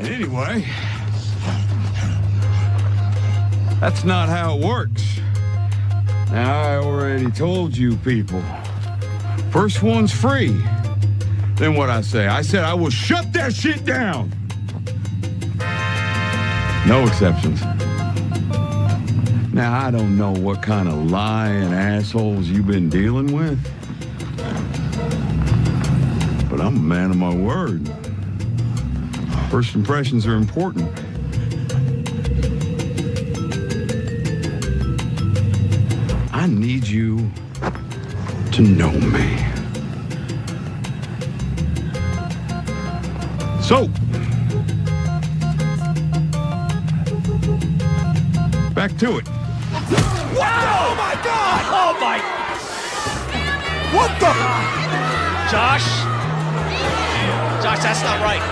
Anyway, that's not how it works. Now, I already told you people. First one's free. Then what I say? I said I will shut that shit down. No exceptions. Now, I don't know what kind of lying assholes you've been dealing with, but I'm a man of my word. First impressions are important. I need you to know me. So, back to it. Wow! Oh my God! Oh my! What the? Josh, that's not right.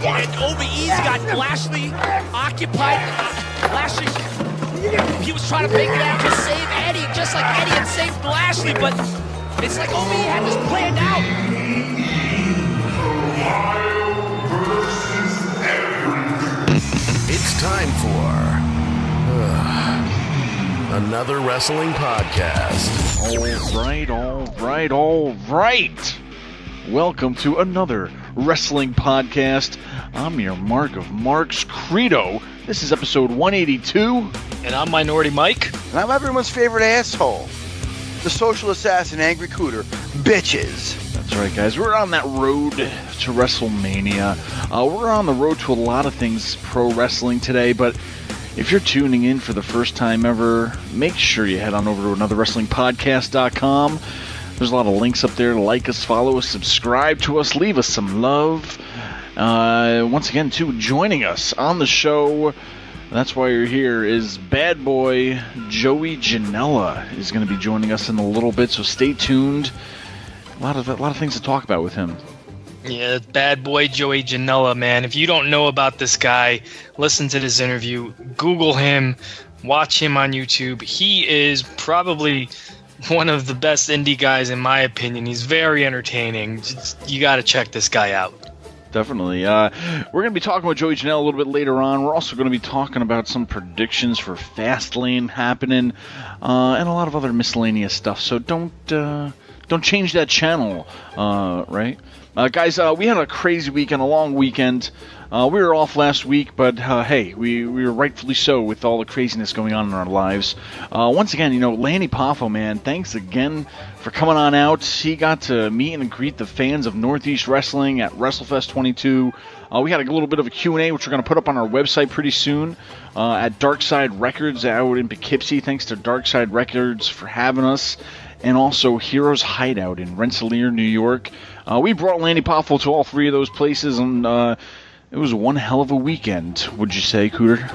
And OBE's got Lashley occupied. Lashley, he was trying to make it out to save Eddie, just like Eddie had saved Lashley, but it's like OBE had this planned out. It's time for another wrestling podcast. All right. Welcome to another wrestling podcast. I'm your Mark of Marks, Credo. This is episode 182. And I'm Minority Mike. And I'm everyone's favorite asshole, the social assassin, Angry Cooter, bitches. That's right, guys. We're on that road to WrestleMania. We're on the road to a lot of things pro wrestling today, but if you're tuning in for the first time ever, make sure you head on over to anotherwrestlingpodcast.com. There's a lot of links up there to like us, follow us, subscribe to us, leave us some love. Once again, too, joining us on the show, that's why you're here, is Bad Boy Joey Janela is going to be joining us in a little bit, so stay tuned. A lot of things to talk about with him. Yeah, Bad Boy Joey Janela, man. If you don't know about this guy, listen to this interview. Google him. Watch him on YouTube. He is probably one of the best indie guys, in my opinion. He's very entertaining. You got to check this guy out. Definitely. We're going to be talking with Joey Janela a little bit later on. We're also going to be talking about some predictions for Fastlane happening, and a lot of other miscellaneous stuff. So don't change that channel, right? Guys, we had a crazy weekend, a long weekend. We were off last week, but hey, we were rightfully so with all the craziness going on in our lives. Once again, Lanny Poffo, man, thanks again for coming on out. He got to meet and greet the fans of Northeast Wrestling at WrestleFest 22. We had a little bit of a Q&A, which we're going to put up on our website pretty soon at Darkside Records out in Poughkeepsie. Thanks to Darkside Records for having us. And also Heroes Hideout in Rensselaer, New York. We brought Lanny Poffo to all three of those places, and it was one hell of a weekend, would you say, Cooter?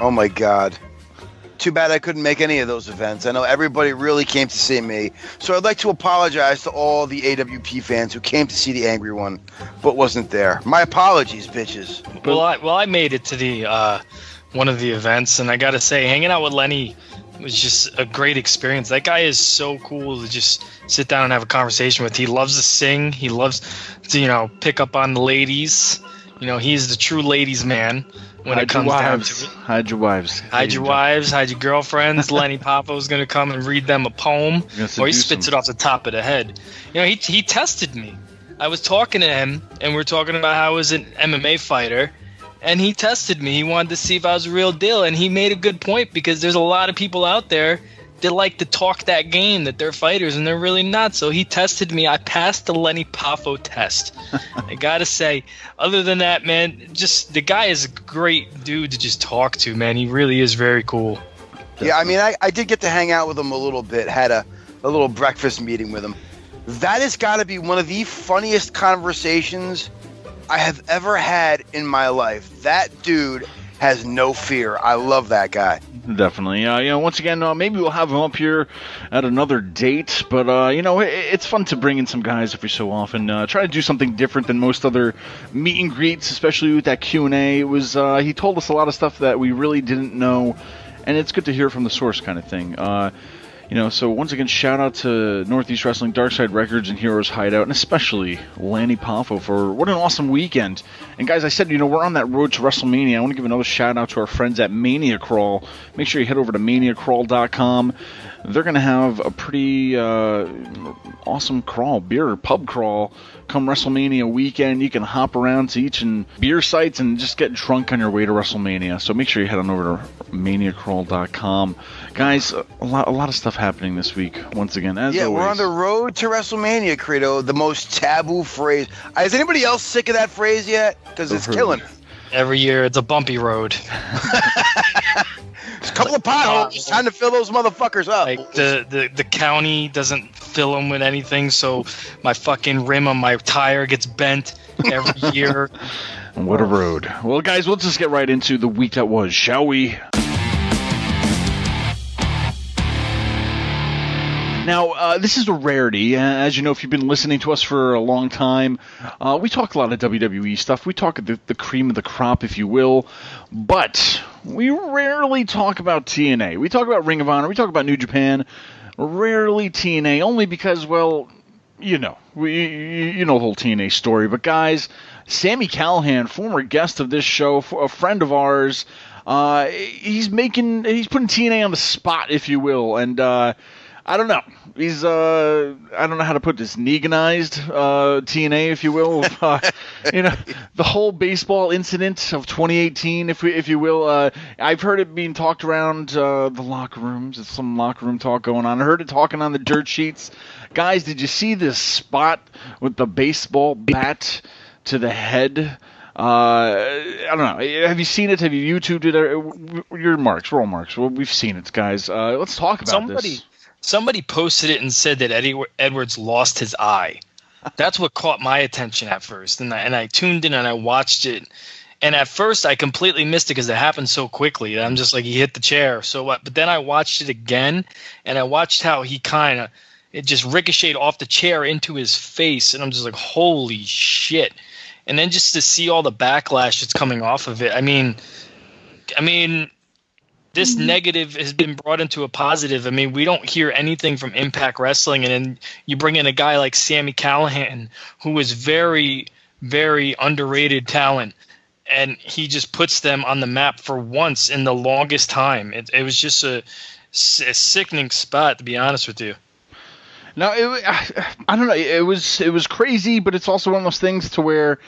Oh my God. Too bad I couldn't make any of those events. I know everybody really came to see me. So I'd like to apologize to all the AWP fans who came to see the Angry One, but wasn't there. My apologies, bitches. Well, I made it to the one of the events, and I got to say, hanging out with Lenny was just a great experience. That guy is so cool to just sit down and have a conversation with. He loves to sing. He loves to, pick up on the ladies. He's the true ladies man when it comes down to it. Hide your wives. Hide your wives. Hide your girlfriends. Lenny Poffo going to come and read them a poem, or he spits it off the top of the head. He tested me. I was talking to him, and we were talking about how I was an MMA fighter. And he tested me. He wanted to see if I was a real deal. And he made a good point, because there's a lot of people out there that like to talk that game, that they're fighters, and they're really not. So he tested me. I passed the Lenny Poffo test. I got to say, other than that, man, just the guy is a great dude to just talk to, man. He really is very cool. Yeah, I mean, I did get to hang out with him a little bit, had a little breakfast meeting with him. That has got to be one of the funniest conversations I have ever had in my life. That dude has no fear. I love that guy. Definitely. Once again, maybe we'll have him up here at another date, but it's fun to bring in some guys every so often. Try to do something different than most other meet and greets, especially with that Q&A. It was he told us a lot of stuff that we really didn't know, and it's good to hear from the source, kind of thing. So once again, shout out to Northeast Wrestling, Darkside Records, and Heroes Hideout, and especially Lanny Poffo for what an awesome weekend. And guys, I said, we're on that road to WrestleMania. I want to give another shout out to our friends at Mania Crawl. Make sure you head over to maniacrawl.com. They're going to have a pretty awesome crawl, pub crawl, come WrestleMania weekend. You can hop around to each beer sites and just get drunk on your way to WrestleMania. So make sure you head on over to maniacrawl.com. Guys, a lot of stuff happening this week, once again, as always. We're on the road to WrestleMania, Credo, the most taboo phrase. Is anybody else sick of that phrase yet? Because it's killing me. Every year, it's a bumpy road. There's a couple of potholes. It's time to fill those motherfuckers up. Like the county doesn't fill them with anything, so my fucking rim on my tire gets bent every year. What a road. Well, guys, let's just get right into the week that was, shall we? Now, this is a rarity. As you know, if you've been listening to us for a long time, we talk a lot of WWE stuff. We talk the cream of the crop, if you will. But we rarely talk about TNA. We talk about Ring of Honor. We talk about New Japan. Rarely TNA, only because, well, you know the whole TNA story. But, guys, Sami Callihan, former guest of this show, a friend of ours, he's putting TNA on the spot, if you will. And, I don't know. He's I don't know how to put this, Neganized TNA, if you will. The whole baseball incident of 2018, if you will. I've heard it being talked around the locker rooms. There's some locker room talk going on. I heard it talking on the dirt sheets. Guys, did you see this spot with the baseball bat to the head? I don't know. Have you seen it? Have you YouTubed it? We're all marks. Well, we've seen it, guys. Let's talk about this. Somebody posted it and said that Eddie Edwards lost his eye. That's what caught my attention at first. And I tuned in and I watched it. And at first I completely missed it because it happened so quickly. I'm just like, he hit the chair. So what? But then I watched it again and I watched how it just ricocheted off the chair into his face. And I'm just like, holy shit. And then just to see all the backlash that's coming off of it. I mean, this negative has been brought into a positive. I mean, we don't hear anything from Impact Wrestling, and then you bring in a guy like Sami Callihan, who is very, very underrated talent, and he just puts them on the map for once in the longest time. It was just a sickening spot, to be honest with you. No, I don't know. It was crazy, but it's also one of those things to where,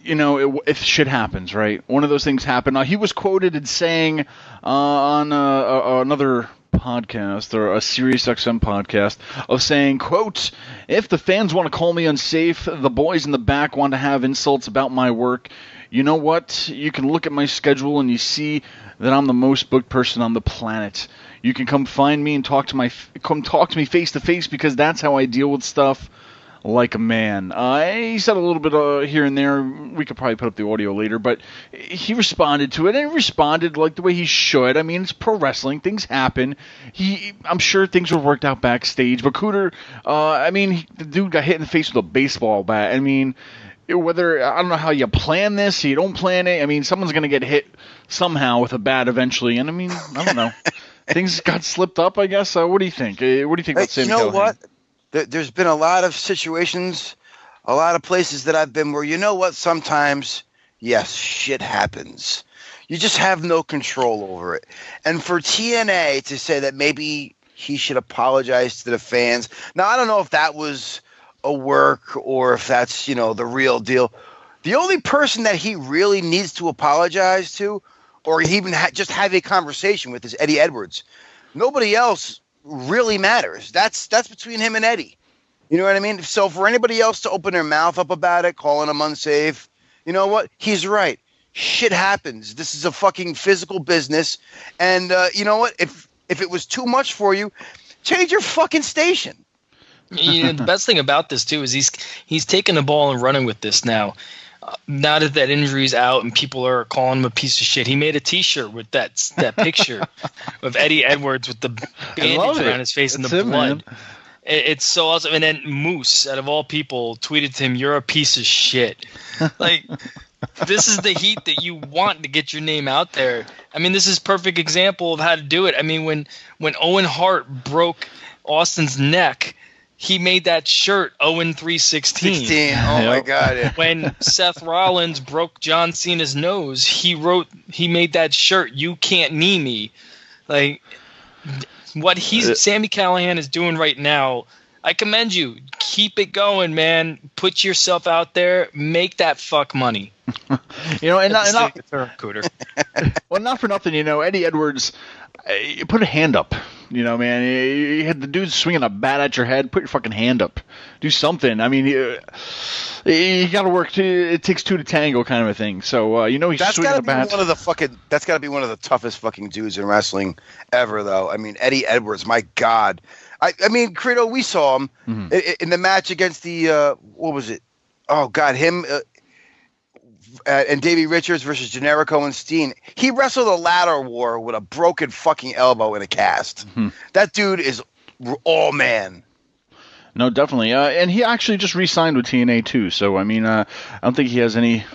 if shit happens, right? One of those things happened. Now, he was quoted as saying on another podcast, or a SiriusXM podcast, of saying, quote, "If the fans want to call me unsafe, the boys in the back want to have insults about my work, you know what? You can look at my schedule and you see that I'm the most booked person on the planet. You can come find me and talk to me face to face, because that's how I deal with stuff like a man." He said a little bit here and there. We could probably put up the audio later, but he responded to it, and he responded like the way he should. I mean, it's pro wrestling. Things happen. I'm sure things were worked out backstage, but Cooter, the dude got hit in the face with a baseball bat. I mean, I don't know how you plan this, you don't plan it. I mean, someone's going to get hit somehow with a bat eventually, and I don't know. Things got slipped up, I guess. What do you think? What do you think about Sami Callihan? You know what? There's been a lot of situations, a lot of places that I've been where, sometimes, yes, shit happens. You just have no control over it. And for TNA to say that maybe he should apologize to the fans. Now, I don't know if that was a work or if that's, the real deal. The only person that he really needs to apologize to, or even just have a conversation with, is Eddie Edwards. Nobody else really matters. That's between him and Eddie. You know what I mean? So for anybody else to open their mouth up about it, calling him unsafe, you know what? He's right. Shit happens. This is a fucking physical business. And you know what? If it was too much for you, change your fucking station. The best thing about this too is he's taking the ball and running with this now. Now that injury's out and people are calling him a piece of shit, he made a T-shirt with that picture of Eddie Edwards with the bandage around his face and the blood. It's so awesome. And then Moose, out of all people, tweeted to him, "You're a piece of shit." Like, This is the heat that you want to get your name out there. I mean, this is perfect example of how to do it. I mean, when Owen Hart broke Austin's neck, he made that shirt Owen 316. 16. Oh my God! Yeah. When Seth Rollins broke John Cena's nose, he made that shirt "You Can't Knee Me." Like what Sami Callihan is doing right now. I commend you. Keep it going, man. Put yourself out there. Make that fuck money. And Cooter. Well, not for nothing, Eddie Edwards, put a hand up. Man, you had the dude swinging a bat at your head. Put your fucking hand up. Do something. I mean, you got to work. It takes two to tango, kind of a thing. So he's swinging a bat. That's got to be one of the toughest fucking dudes in wrestling ever, though. I mean, Eddie Edwards. My God. I mean, Credo. We saw him in the match against the what was it? Oh God, him. And Davey Richards versus Generico and Steen. He wrestled a ladder war with a broken fucking elbow in a cast. Mm-hmm. That dude is all man. No, definitely. And he actually just re-signed with TNA too. So I mean, I don't think he has any,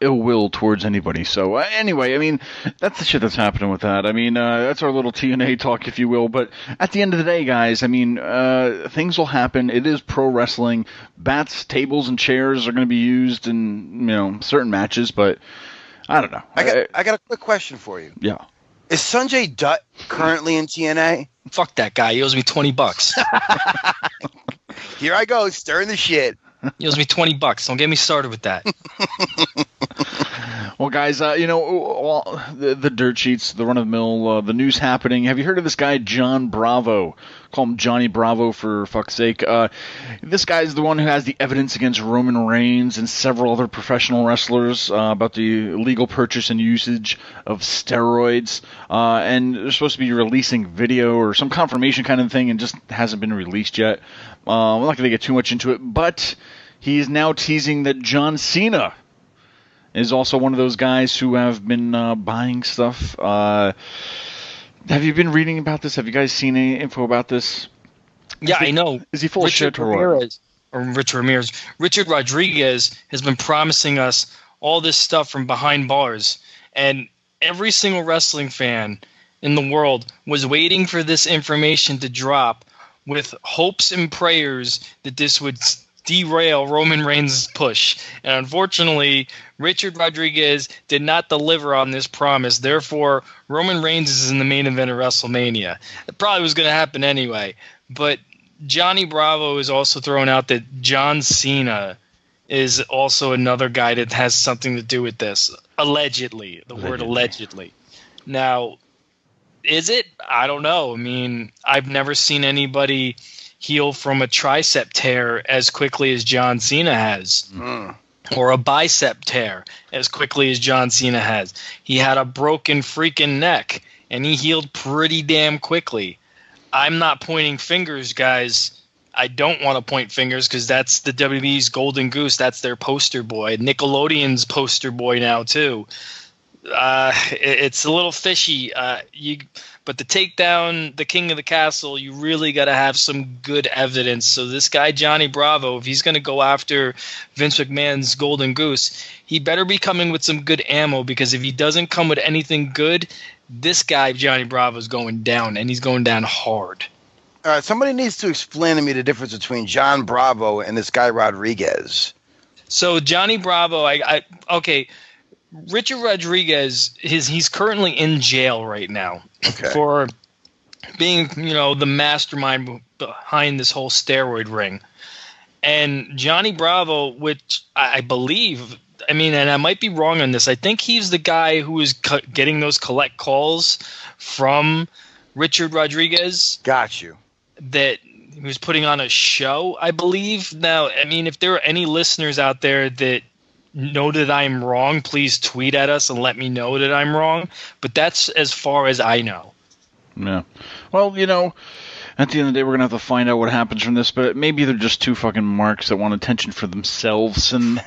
ill will towards anybody. So anyway, I mean, that's the shit that's happening with that. I mean, that's our little TNA talk, if you will. But at the end of the day, guys, I mean, things will happen. It is pro wrestling. Bats, tables, and chairs are going to be used in certain matches. But I don't know. I got a quick question for you. Yeah. Is Sanjay Dutt currently in TNA? Fuck that guy. He owes me $20. Here I go, stirring the shit. He owes me $20. Don't get me started with that. Well, guys, the dirt sheets, the run-of-the-mill, the news happening. Have you heard of this guy, John Bravo? Call him Johnny Bravo for fuck's sake. This guy is the one who has the evidence against Roman Reigns and several other professional wrestlers about the illegal purchase and usage of steroids. And they're supposed to be releasing video or some confirmation kind of thing, and just hasn't been released yet. I'm not going to get too much into it, but he is now teasing that John Cena is also one of those guys who have been buying stuff. Have you been reading about this? Have you guys seen any info about this? Yeah, I know. Is he full of shit or what? Richard Rodriguez has been promising us all this stuff from behind bars, and every single wrestling fan in the world was waiting for this information to drop with hopes and prayers that this would derail Roman Reigns' push. And unfortunately, Richard Rodriguez did not deliver on this promise. Therefore, Roman Reigns is in the main event of WrestleMania. It probably was going to happen anyway. But Johnny Bravo is also throwing out that John Cena is also another guy that has something to do with this. Allegedly. The word allegedly. Now, is it? I don't know. I mean, I've never seen anybody heal from a tricep tear as quickly as John Cena has. Or a bicep tear as quickly as John Cena has. He had a broken freaking neck, and he healed pretty damn quickly. I'm not pointing fingers, guys. I don't want to point fingers because that's the WWE's golden goose. That's their poster boy. Nickelodeon's poster boy now, too. It's a little fishy. But to take down the king of the castle, you really got to have some good evidence. So this guy, Johnny Bravo, if he's going to go after Vince McMahon's golden goose, he better be coming with some good ammo, because if he doesn't come with anything good, this guy, Johnny Bravo, is going down, and he's going down hard. All right, somebody needs to explain to me the difference between John Bravo and this guy Rodriguez. So Johnny Bravo, okay. Richard Rodriguez, he's currently in jail right now for being, the mastermind behind this whole steroid ring. And Johnny Bravo, which I believe, and I might be wrong on this, I think he's the guy who is getting those collect calls from Richard Rodriguez. Got you. That he was putting on a show, I believe. Now, if there are any listeners out there that know that I'm wrong, please tweet at us and let me know that I'm wrong. But that's as far as I know. Yeah. Well, at the end of the day, we're going to have to find out what happens from this, but maybe they're just two fucking marks that want attention for themselves. And,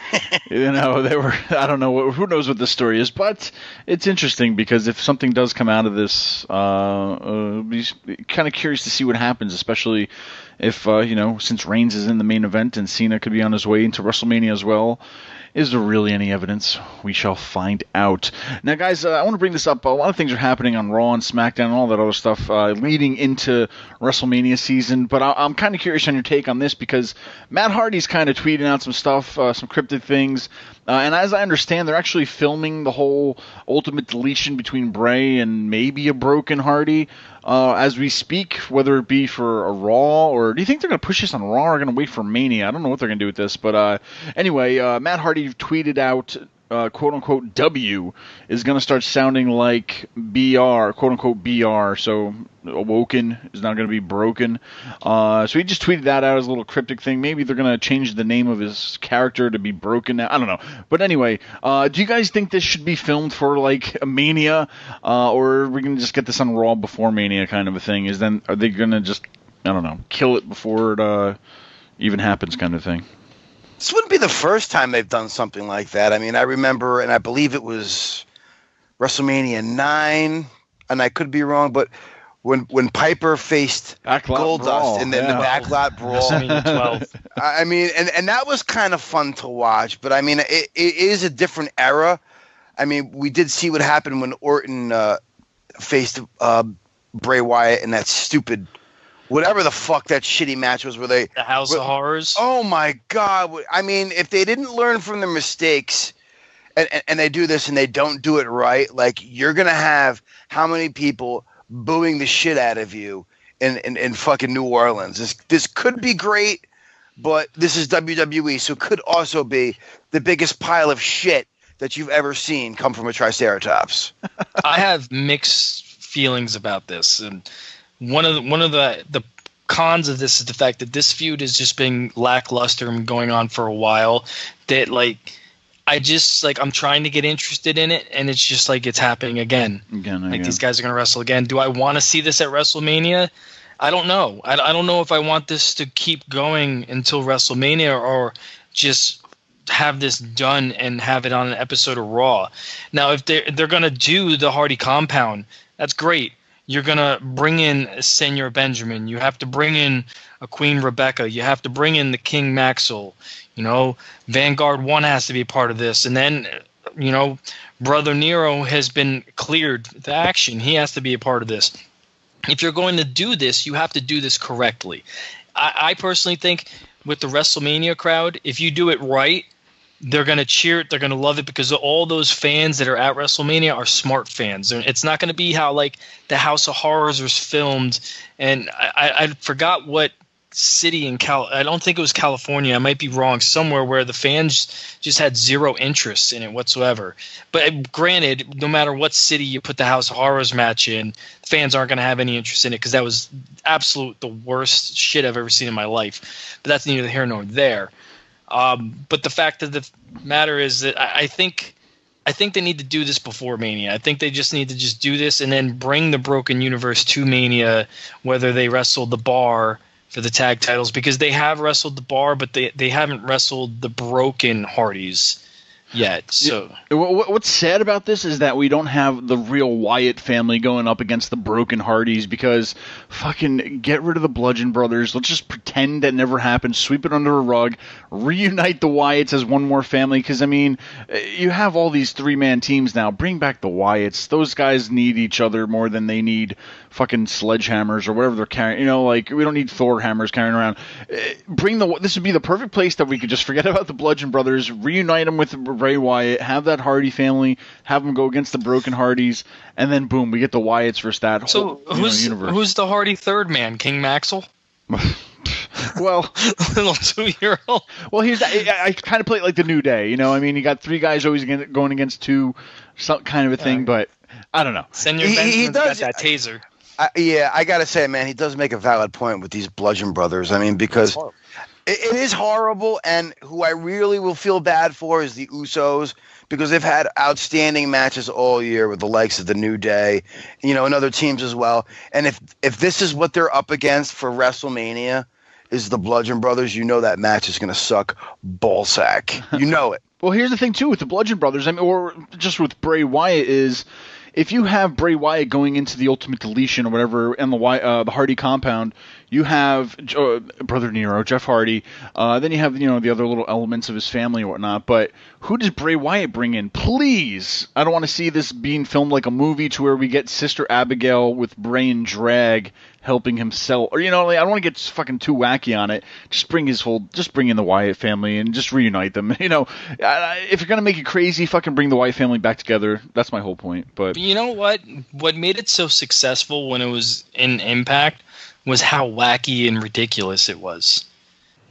they were, I don't know, who knows what the story is, but it's interesting because if something does come out of this, be kind of curious to see what happens, especially if, since Reigns is in the main event and Cena could be on his way into WrestleMania as well. Is there really any evidence? We shall find out. Now, guys, I want to bring this up. A lot of things are happening on Raw and SmackDown and all that other stuff leading into WrestleMania season, but I'm kind of curious on your take on this because Matt Hardy's kind of tweeting out some stuff, some cryptic things, and as I understand, they're actually filming the whole ultimate deletion between Bray and maybe a broken Hardy as we speak, whether it be for a Raw, or do you think they're going to push this on Raw or going to wait for Mania? I don't know what they're going to do with this, but anyway, Matt Hardy tweeted out, quote-unquote, W is going to start sounding like BR, quote-unquote BR, so awoken is not going to be broken. So he just tweeted that out as a little cryptic thing. Maybe they're going to change the name of his character to be broken now. I don't know. But anyway, do you guys think this should be filmed for, like, a Mania, or are we going to just get this on Raw before Mania kind of a thing? Are they going to just, I don't know, kill it before it even happens kind of thing? This wouldn't be the first time they've done something like that. I mean, I remember, and I believe it was WrestleMania 9, and I could be wrong, but when Piper faced Goldust in the backlot brawl. WrestleMania 12. I mean, and that was kind of fun to watch, but I mean, it is a different era. I mean, we did see what happened when Orton faced Bray Wyatt in that stupid, whatever the fuck that shitty match was, the House of Horrors. Oh my God! I mean, if they didn't learn from their mistakes, and they do this and they don't do it right, like, you're gonna have how many people booing the shit out of you in fucking New Orleans? This could be great, but this is WWE, so it could also be the biggest pile of shit that you've ever seen come from a Triceratops. I have mixed feelings about this, and one of the cons of this is the fact that this feud has just been lackluster and going on for a while. That, like, I'm trying to get interested in it, and it's just like it's happening again. These guys are going to wrestle again. Do I want to see this at WrestleMania? I don't know. I don't know if I want this to keep going until WrestleMania or just have this done and have it on an episode of Raw. Now, if they're going to do the Hardy compound, that's great. You're going to bring in Senor Benjamin. You have to bring in a Queen Rebecca. You have to bring in the King Maxwell. You know, Vanguard 1 has to be a part of this. And then, you know, Brother Nero has been cleared to action. He has to be a part of this. If you're going to do this, you have to do this correctly. I personally think with the WrestleMania crowd, if you do it right, they're going to cheer it. They're going to love it because all those fans that are at WrestleMania are smart fans. It's not going to be how, like, the House of Horrors was filmed. And I forgot what city in I don't think it was California. I might be wrong. Somewhere where the fans just had zero interest in it whatsoever. But granted, no matter what city you put the House of Horrors match in, fans aren't going to have any interest in it because that was the worst shit I've ever seen in my life. But that's neither here nor there. But the fact of the matter is that I think they need to do this before Mania. I think they just need to just do this and then bring the Broken Universe to Mania, whether they wrestle the Bar for the tag titles, because they have wrestled the Bar, but they haven't wrestled the Broken Hardys yet. So what's sad about this is that we don't have the real Wyatt family going up against the Broken Hardys, because fucking get rid of the Bludgeon Brothers. Let's just pretend that never happened, sweep it under a rug, reunite the Wyatts as one more family, because I mean, you have all these three-man teams now. Bring back the Wyatts. Those guys need each other more than they need fucking sledgehammers or whatever they're carrying. You know, like, we don't need Thor hammers carrying around. This would be the perfect place that we could just forget about the Bludgeon Brothers, reunite them with Bray Wyatt, have that Hardy family, have them go against the Broken Hardys, and then boom, we get the Wyatts versus that whole universe. Who's the Hardy third man? King Maxwell? Well, little 2-year-old. Well, I kind of play it like the New Day. You know, I mean, you got three guys always going against two, some kind of a thing, but I don't know. Senor Benjamin's got that taser. I gotta say, man, he does make a valid point with these Bludgeon Brothers. I mean, because it is horrible, and who I really will feel bad for is the Usos, because they've had outstanding matches all year with the likes of the New Day, you know, and other teams as well. And if this is what they're up against for WrestleMania, is the Bludgeon Brothers, you know that match is going to suck ballsack. You know it. Well, here's the thing, too, with the Bludgeon Brothers, I mean, or just with Bray Wyatt, is if you have Bray Wyatt going into the Ultimate Deletion or whatever, and the Hardy compound, you have Brother Nero, Jeff Hardy. Then you have the other little elements of his family and whatnot. But who does Bray Wyatt bring in? Please, I don't want to see this being filmed like a movie to where we get Sister Abigail with Bray and drag helping him sell, or I don't want to get fucking too wacky on it. Just bring in the Wyatt family and just reunite them. If you're gonna make it crazy, fucking bring the Wyatt family back together. That's my whole point. But you know what? What made it so successful when it was in Impact was how wacky and ridiculous it was.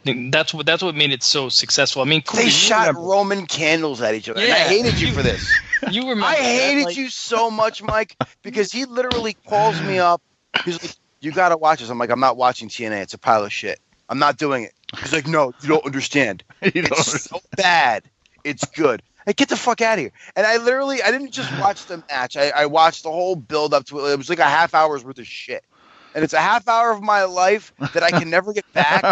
That's what made it so successful. I mean, they shot Roman candles at each other, and I hated you for this. You remember? I hated you so much, Mike, because he literally calls me up. He's like, "You gotta watch this." I'm like, "I'm not watching TNA. It's a pile of shit. I'm not doing it." He's like, "No, you don't understand. It's so bad. It's good." Hey, get the fuck out of here. And I didn't just watch the match. I watched the whole build up to it. It was like a half hour's worth of shit. And it's a half hour of my life that I can never get back.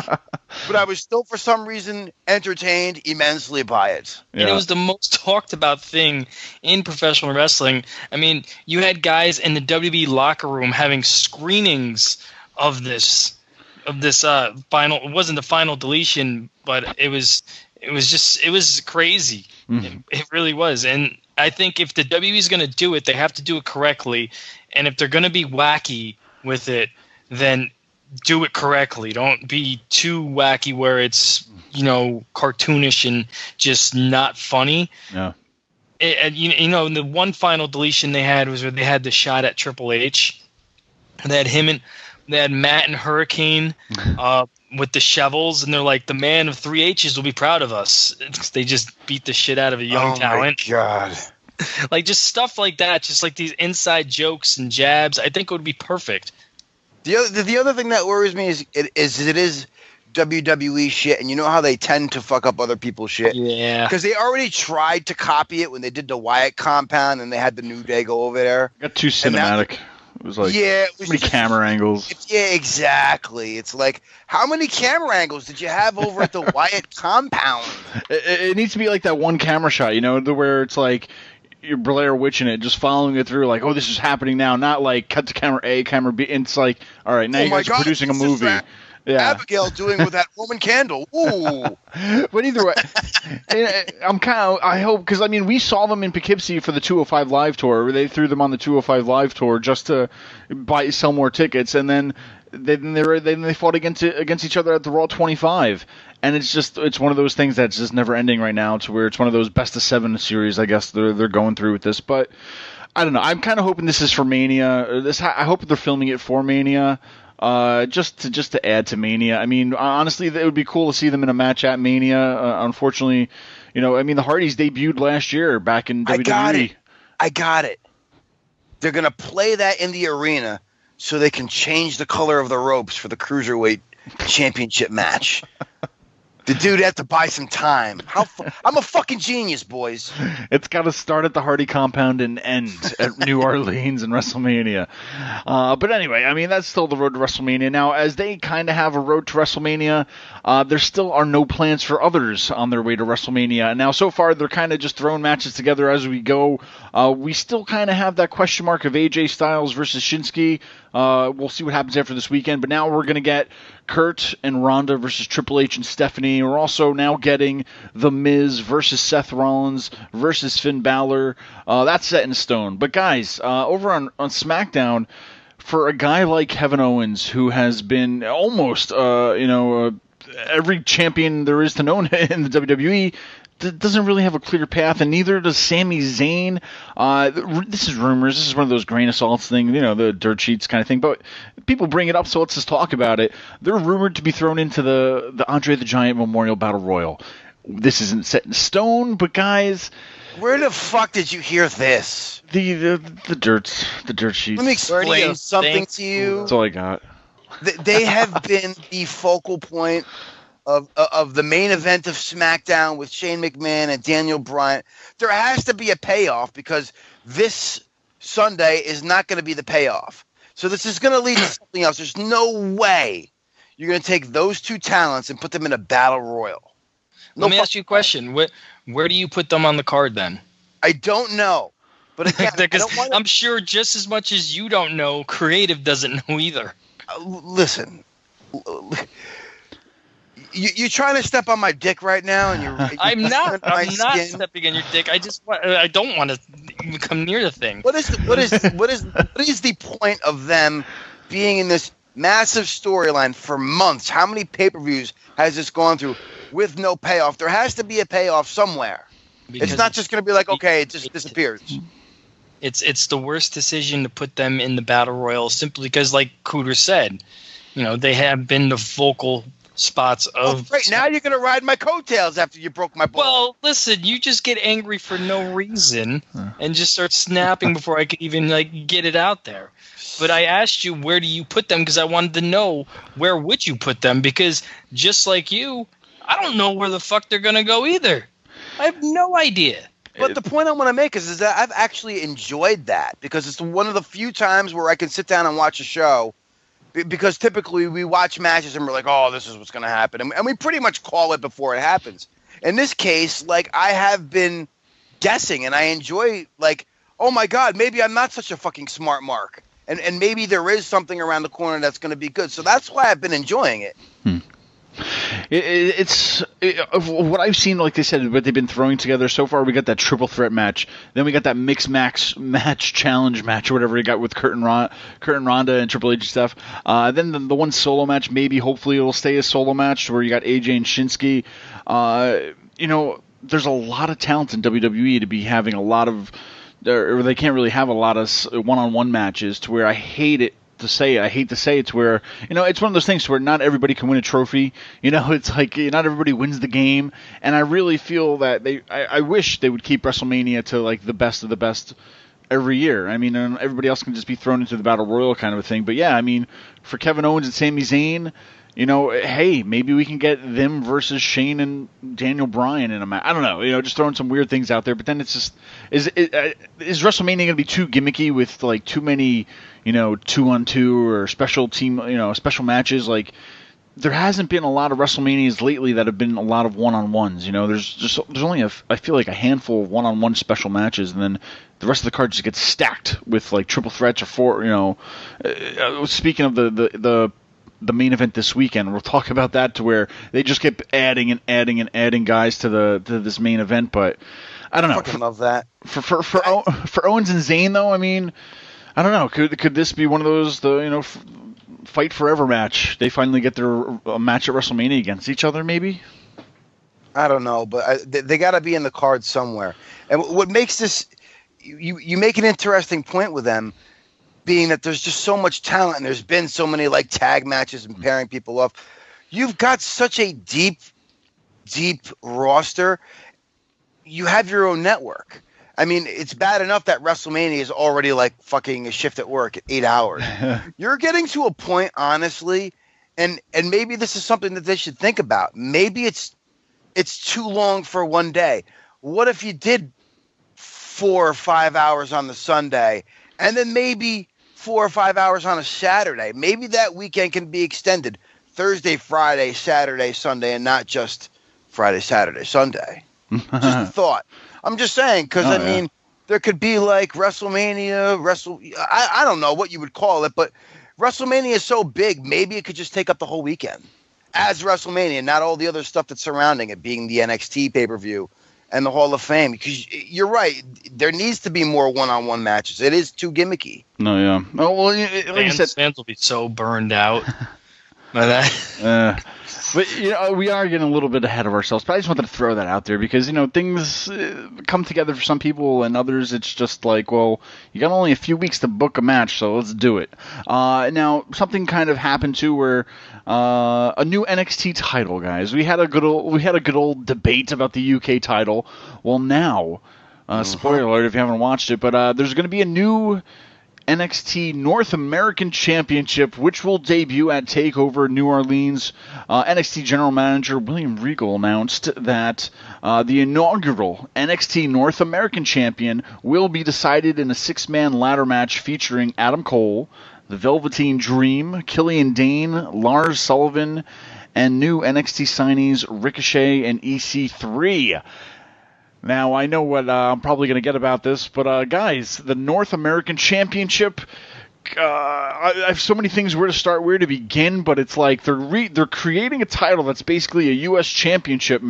But I was still, for some reason, entertained immensely by it. Yeah. And it was the most talked about thing in professional wrestling. I mean, you had guys in the WWE locker room having screenings of this final. It wasn't the final deletion, but it was crazy. Mm-hmm. It really was. And I think if the WWE is going to do it, they have to do it correctly. And if they're going to be wacky with it, then do it correctly. Don't be too wacky where it's cartoonish and just not funny. Yeah. The one final deletion they had was where they had the shot at Triple H. They had Matt and Hurricane with the shovels, and they're like, "The man of 3 H's will be proud of us." They just beat the shit out of a young talent. Oh my God. Like, just stuff like that, just like these inside jokes and jabs. I think it would be perfect. The other thing that worries me is it is WWE shit, and you know how they tend to fuck up other people's shit? Yeah. Because they already tried to copy it when they did the Wyatt compound, and they had the New Day go over there. Got too cinematic. It was like, yeah, too many camera angles. Yeah, exactly. It's like, how many camera angles did you have over at the Wyatt compound? It needs to be like that one camera shot, where it's like, you're Blair Witching it, just following it through, like, oh, this is happening now, not like cut to camera A, camera B, and it's like, all right, now you guys are producing a movie. Yeah. Abigail doing with that Roman candle. Ooh. But either way, I hope, because I mean, we saw them in Poughkeepsie for the 205 Live tour. They threw them on the 205 Live tour just to sell more tickets, and then they fought against each other at the Raw 25. And it's one of those things that's just never ending right now, to where it's one of those best of 7 series, I guess they're going through with this. But I don't know. I'm kind of hoping this is for Mania. I hope they're filming it for Mania, just to add to Mania. I mean, honestly, it would be cool to see them in a match at Mania. Unfortunately, the Hardys debuted last year back in WWE. I got it. They're gonna play that in the arena so they can change the color of the ropes for the Cruiserweight Championship match. The dude had to buy some time. I'm a fucking genius, boys. It's got to start at the Hardy compound and end at New Orleans and WrestleMania. But anyway, I mean, that's still the road to WrestleMania. Now, as they kind of have a road to WrestleMania, there still are no plans for others on their way to WrestleMania. Now, so far, they're kind of just throwing matches together as we go. We still kind of have that question mark of AJ Styles versus Shinsuke. We'll see what happens after this weekend. But now we're going to get Kurt and Ronda versus Triple H and Stephanie. We're also now getting The Miz versus Seth Rollins versus Finn Balor. That's set in stone. But guys, over on SmackDown, for a guy like Kevin Owens, who has been almost, every champion there is to know in the WWE, doesn't really have a clear path, and neither does Sami Zayn. This is rumors. This is one of those grain of salts thing, the dirt sheets kind of thing. But people bring it up, so let's just talk about it. They're rumored to be thrown into the Andre the Giant Memorial Battle Royal. This isn't set in stone, but guys, where the fuck did you hear this? The dirt sheets. Let me explain something to you. That's all I got. They have been the focal point of the main event of SmackDown with Shane McMahon and Daniel Bryan. There has to be a payoff, because this Sunday is not going to be the payoff. So this is going to lead to something else. There's no way you're going to take those two talents and put them in a battle royal. Let me ask you a question. Where do you put them on the card then? I don't know. But again, I'm sure just as much as you don't know, creative doesn't know either. Listen, you're trying to step on my dick right now, and you're I'm not stepping on your dick. I don't want to even come near the thing. What is the point of them being in this massive storyline for months? How many pay-per-views has this gone through with no payoff? There has to be a payoff somewhere. Because it's not just going to be like, okay, it just disappears. It's the worst decision to put them in the Battle Royal simply because, like Cooter said, they have been the vocal spots of... Right, now you're going to ride my coattails after you broke my ball. Well, listen, you just get angry for no reason and just start snapping before I could even get it out there. But I asked you, where do you put them? Because I wanted to know, where would you put them? Because just like you, I don't know where the fuck they're going to go either. I have no idea. But the point I want to make is that I've actually enjoyed that because it's one of the few times where I can sit down and watch a show, because typically we watch matches and we're like, oh, this is what's going to happen. And we pretty much call it before it happens. In this case, I have been guessing, and I enjoy, oh my God, maybe I'm not such a fucking smart mark. And maybe there is something around the corner that's going to be good. So that's why I've been enjoying it. It's what I've seen, like they said, what they've been throwing together so far. We got that triple threat match, then we got that mixed match challenge match or whatever we got with Kurt and Ronda and Triple H stuff. Then the one solo match, maybe hopefully it'll stay a solo match where you got AJ and Shinsuke. There's a lot of talent in WWE to be having a lot of, or they can't really have a lot of one-on-one matches to where I hate to say it's where, it's one of those things where not everybody can win a trophy. It's like not everybody wins the game. And I really feel that I wish they would keep WrestleMania to the best of the best every year. I mean, and everybody else can just be thrown into the Battle Royal kind of a thing. But yeah, I mean, for Kevin Owens and Sami Zayn, hey, maybe we can get them versus Shane and Daniel Bryan in a match. I don't know, just throwing some weird things out there. But then it's just, is WrestleMania going to be too gimmicky with too many, 2-on-2 or special team, special matches? There hasn't been a lot of WrestleManias lately that have been a lot of one-on-ones. There's only I feel like a handful of one-on-one special matches, and then the rest of the card just gets stacked with triple threats or four. Speaking of the main event this weekend, we'll talk about that, to where they just kept adding and adding and adding guys to this main event. But I don't know. I fucking love that. For Owens and Zayn though, I mean, I don't know. Could this be one of those fight forever match? They finally get their match at WrestleMania against each other, maybe. I don't know, but they got to be in the card somewhere. And what makes this, you make an interesting point with them, being that there's just so much talent and there's been so many tag matches and pairing people up. You've got such a deep roster. You have your own network. I mean, it's bad enough that WrestleMania is already fucking a shift at work at 8 hours. You're getting to a point, honestly, and maybe this is something that they should think about. Maybe it's too long for one day. What if you did 4 or 5 hours on the Sunday, and then maybe 4 or 5 hours on a Saturday? Maybe that weekend can be extended Thursday, Friday, Saturday, Sunday, and not just Friday, Saturday, Sunday. Just a thought. I'm just saying, because I mean, there could be WrestleMania, I don't know what you would call it, but WrestleMania is so big, maybe it could just take up the whole weekend as WrestleMania, not all the other stuff that's surrounding it, being the NXT pay-per-view and the Hall of Fame. Because you're right, there needs to be more one-on-one matches. It is too gimmicky. No, yeah. Oh, well, like you said, fans will be so burned out by that. But we are getting a little bit ahead of ourselves. But I just wanted to throw that out there because things come together for some people, and others it's just well, you got only a few weeks to book a match, so let's do it. Now something kind of happened too, where a new NXT title, guys. We had a good old debate about the UK title. Well, now, spoiler alert if you haven't watched it, but there's going to be a new NXT North American Championship, which will debut at TakeOver New Orleans. NXT General Manager William Regal announced that the inaugural NXT North American Champion will be decided in a 6-man ladder match featuring Adam Cole, the Velveteen Dream, Killian Dane, Lars Sullivan, and new NXT signees Ricochet and EC3. Now, I know what I'm probably going to get about this, but guys, the North American Championship, I have so many things where to start, where to begin, but it's like they're creating a title that's basically a U.S. Championship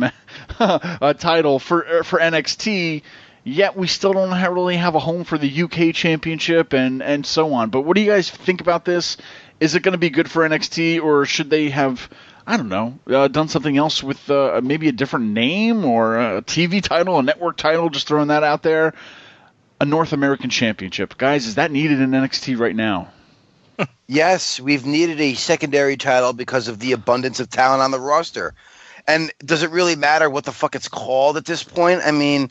title for NXT, yet we still don't really have a home for the UK Championship and so on. But what do you guys think about this? Is it going to be good for NXT, or should they have, I don't know, done something else with maybe a different name or a TV title, a network title, just throwing that out there? A North American Championship. Guys, is that needed in NXT right now? Yes, we've needed a secondary title because of the abundance of talent on the roster. And does it really matter what the fuck it's called at this point? I mean,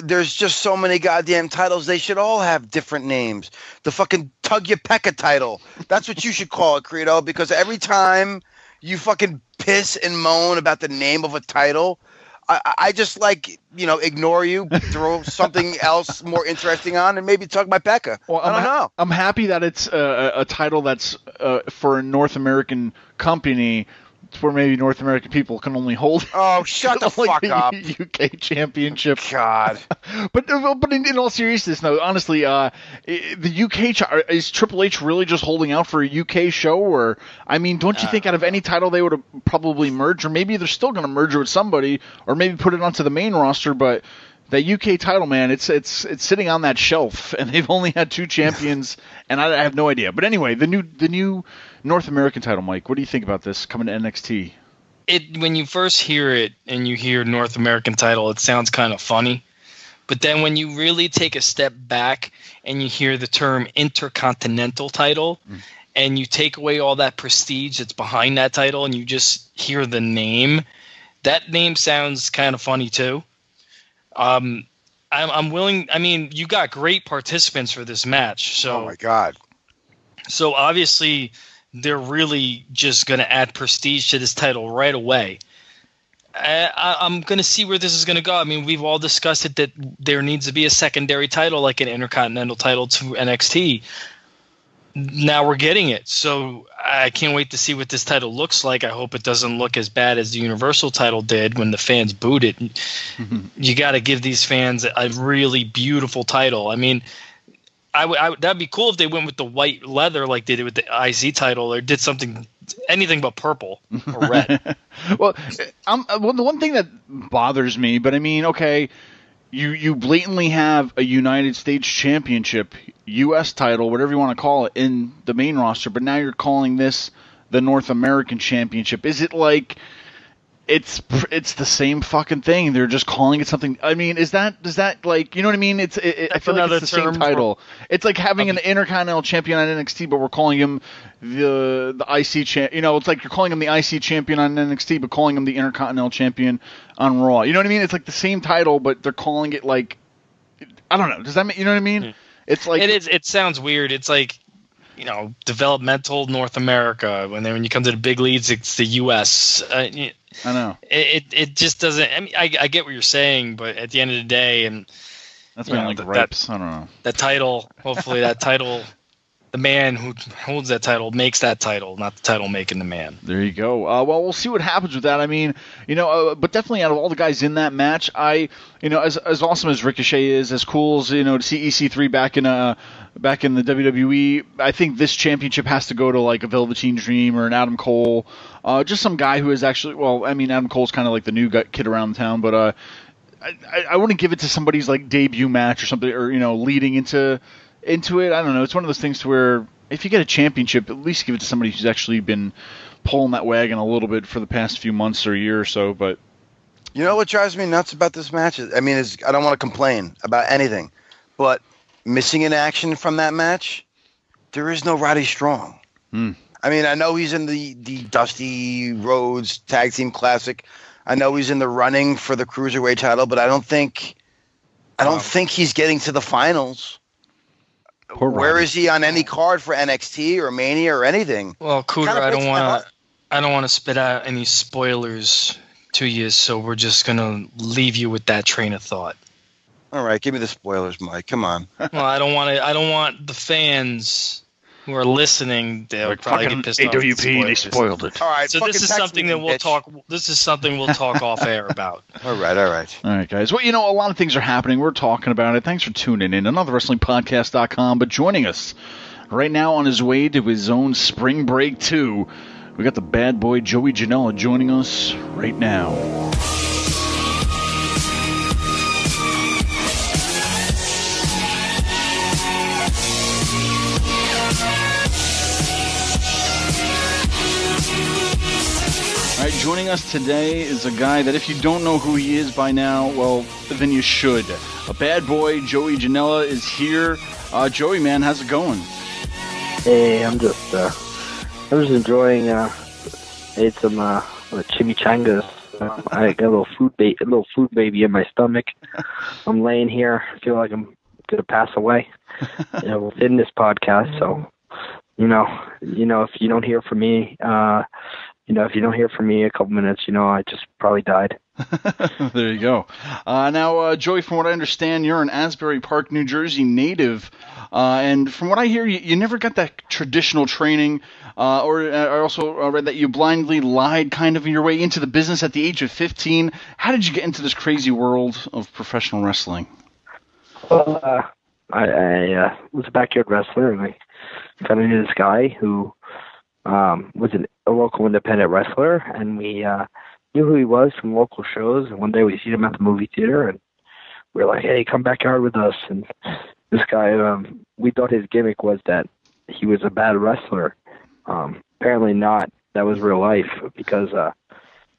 there's just so many goddamn titles. They should all have different names. The fucking Tug Ya Pekka title. That's what you should call it, Credo, because every time you fucking piss and moan about the name of a title, I just ignore you, throw something else more interesting on, and maybe Tug My Pekka. Well, I don't know. I'm happy that it's a title that's for a North American company, where maybe North American people can only hold. Oh, shut the fuck up! UK Championship. God. But in all seriousness, though, honestly, the UK is Triple H really just holding out for a UK show, or I mean, don't you think out of any title they would have probably merged, or maybe they're still going to merge it with somebody, or maybe put it onto the main roster, but. That UK title, man, it's sitting on that shelf, and they've only had 2 champions, and I have no idea. But anyway, the new North American title, Mike. What do you think about this coming to NXT? When you first hear it and you hear North American title, it sounds kind of funny. But then when you really take a step back and you hear the term Intercontinental title, and you take away all that prestige that's behind that title, and you just hear the name, that name sounds kind of funny too. I'm willing. I mean, you got great participants for this match. So, oh my God. So obviously, they're really just going to add prestige to this title right away. I'm going to see where this is going to go. I mean, we've all discussed it that there needs to be a secondary title, like an Intercontinental title to NXT. Now we're getting it. So I can't wait to see what this title looks like. I hope it doesn't look as bad as the Universal title did when the fans booed it. You got to give these fans a really beautiful title. I mean, that'd be cool if they went with the white leather like they did with the IC title, or did something, anything but purple or red. Well, the one thing that bothers me, but I mean, okay, you blatantly have a United States Championship, U.S. title, whatever you want to call it, in the main roster, but now you're calling this the North American Championship. Is it like it's the same fucking thing? They're just calling it something. I mean, does that like, you know what I mean? I feel like it's the same title. It's like having an Intercontinental Champion on NXT, but we're calling him the IC champ. You know, it's like you're calling him the IC Champion on NXT, but calling him the Intercontinental Champion on Raw. You know what I mean? It's like the same title, but they're calling it like, I don't know. Does that mean, you know what I mean? It's like it sounds weird. It's like, you know, developmental North America. When you come to the big leagues, it's the U.S. I know. It just doesn't. I mean, I get what you're saying, but at the end of the day, and that's been like reps. I don't know. That title. Hopefully, that title. The man who holds that title makes that title, not the title making the man. There you go. Well, we'll see what happens with that. I mean, you know, but definitely out of all the guys in that match, as awesome as Ricochet is, as cool as, you know, to see EC3 back in the WWE, I think this championship has to go to like a Velveteen Dream or an Adam Cole, just some guy who is actually, well, I mean, Adam Cole's kind of like the new kid around town, but I wouldn't give it to somebody's like debut match or something, or, you know, leading into it. I don't know. It's one of those things to where if you get a championship, at least give it to somebody who's actually been pulling that wagon a little bit for the past few months or a year or so. But you know what drives me nuts about this match? I mean, I don't want to complain about anything, but missing in action from that match, there is no Roddy Strong. I mean, I know he's in the Dusty Rhodes Tag Team Classic. I know he's in the running for the Cruiserweight title, but I don't think he's getting to the finals. Where is he on any card for NXT or Mania or anything? Well, Cooter, I don't want to spit out any spoilers to you, so we're just gonna leave you with that train of thought. All right, give me the spoilers, Mike. Come on. Well, I don't want the fans who are listening, they'll Like probably fucking get pissed off. AWP, they spoiled it. All right. So fucking this is text something me, that we'll bitch. talk. This is something we'll talk off air about. All right. All right, guys. Well, a lot of things are happening. We're talking about it. Thanks for tuning in. AnotherWrestlingPodcast.com. But joining us right now on his way to his own Spring Break 2, we got the Bad Boy Joey Janela joining us right now. All right, joining us today is a guy that if you don't know who he is by now, well, then you should. A Bad Boy Joey Janela is here. Joey, man, how's it going? Hey, I'm just enjoying. Ate some chimichangas. I got a little food baby in my stomach. I'm laying here. I feel like I'm gonna pass away. Within this podcast. So, if you don't hear from me, if you don't hear from me a couple minutes, I just probably died. There you go. Now, Joey, from what I understand, you're an Asbury Park, New Jersey native. And from what I hear, you never got that traditional training, or I also read that you blindly lied kind of your way into the business at the age of 15. How did you get into this crazy world of professional wrestling? Well, I was a backyard wrestler, and I kind of knew this guy who was a local independent wrestler, and we knew who he was from local shows. And one day we seen him at the movie theater, and we were like, "Hey, come backyard with us." And this guy, we thought his gimmick was that he was a bad wrestler. Apparently not. That was real life, because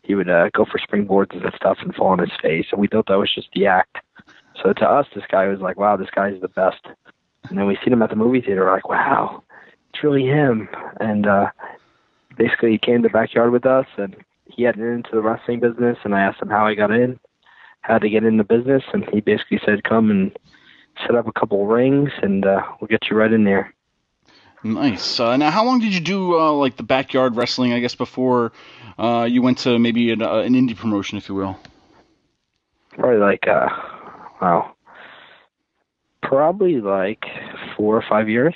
he would go for springboards and stuff and fall on his face, and we thought that was just the act. So to us, this guy was like, "Wow, this guy's the best." And then we seen him at the movie theater, like, "Wow, it's really him." And basically he came to the backyard with us, and he had into the wrestling business, and I asked him how I got in, how to get in the business, and he basically said, "Come and set up a couple rings, and we'll get you right in there." Nice. Now, how long did you do like the backyard wrestling, I guess, before you went to maybe an indie promotion, if you will? Probably like, probably like 4 or 5 years.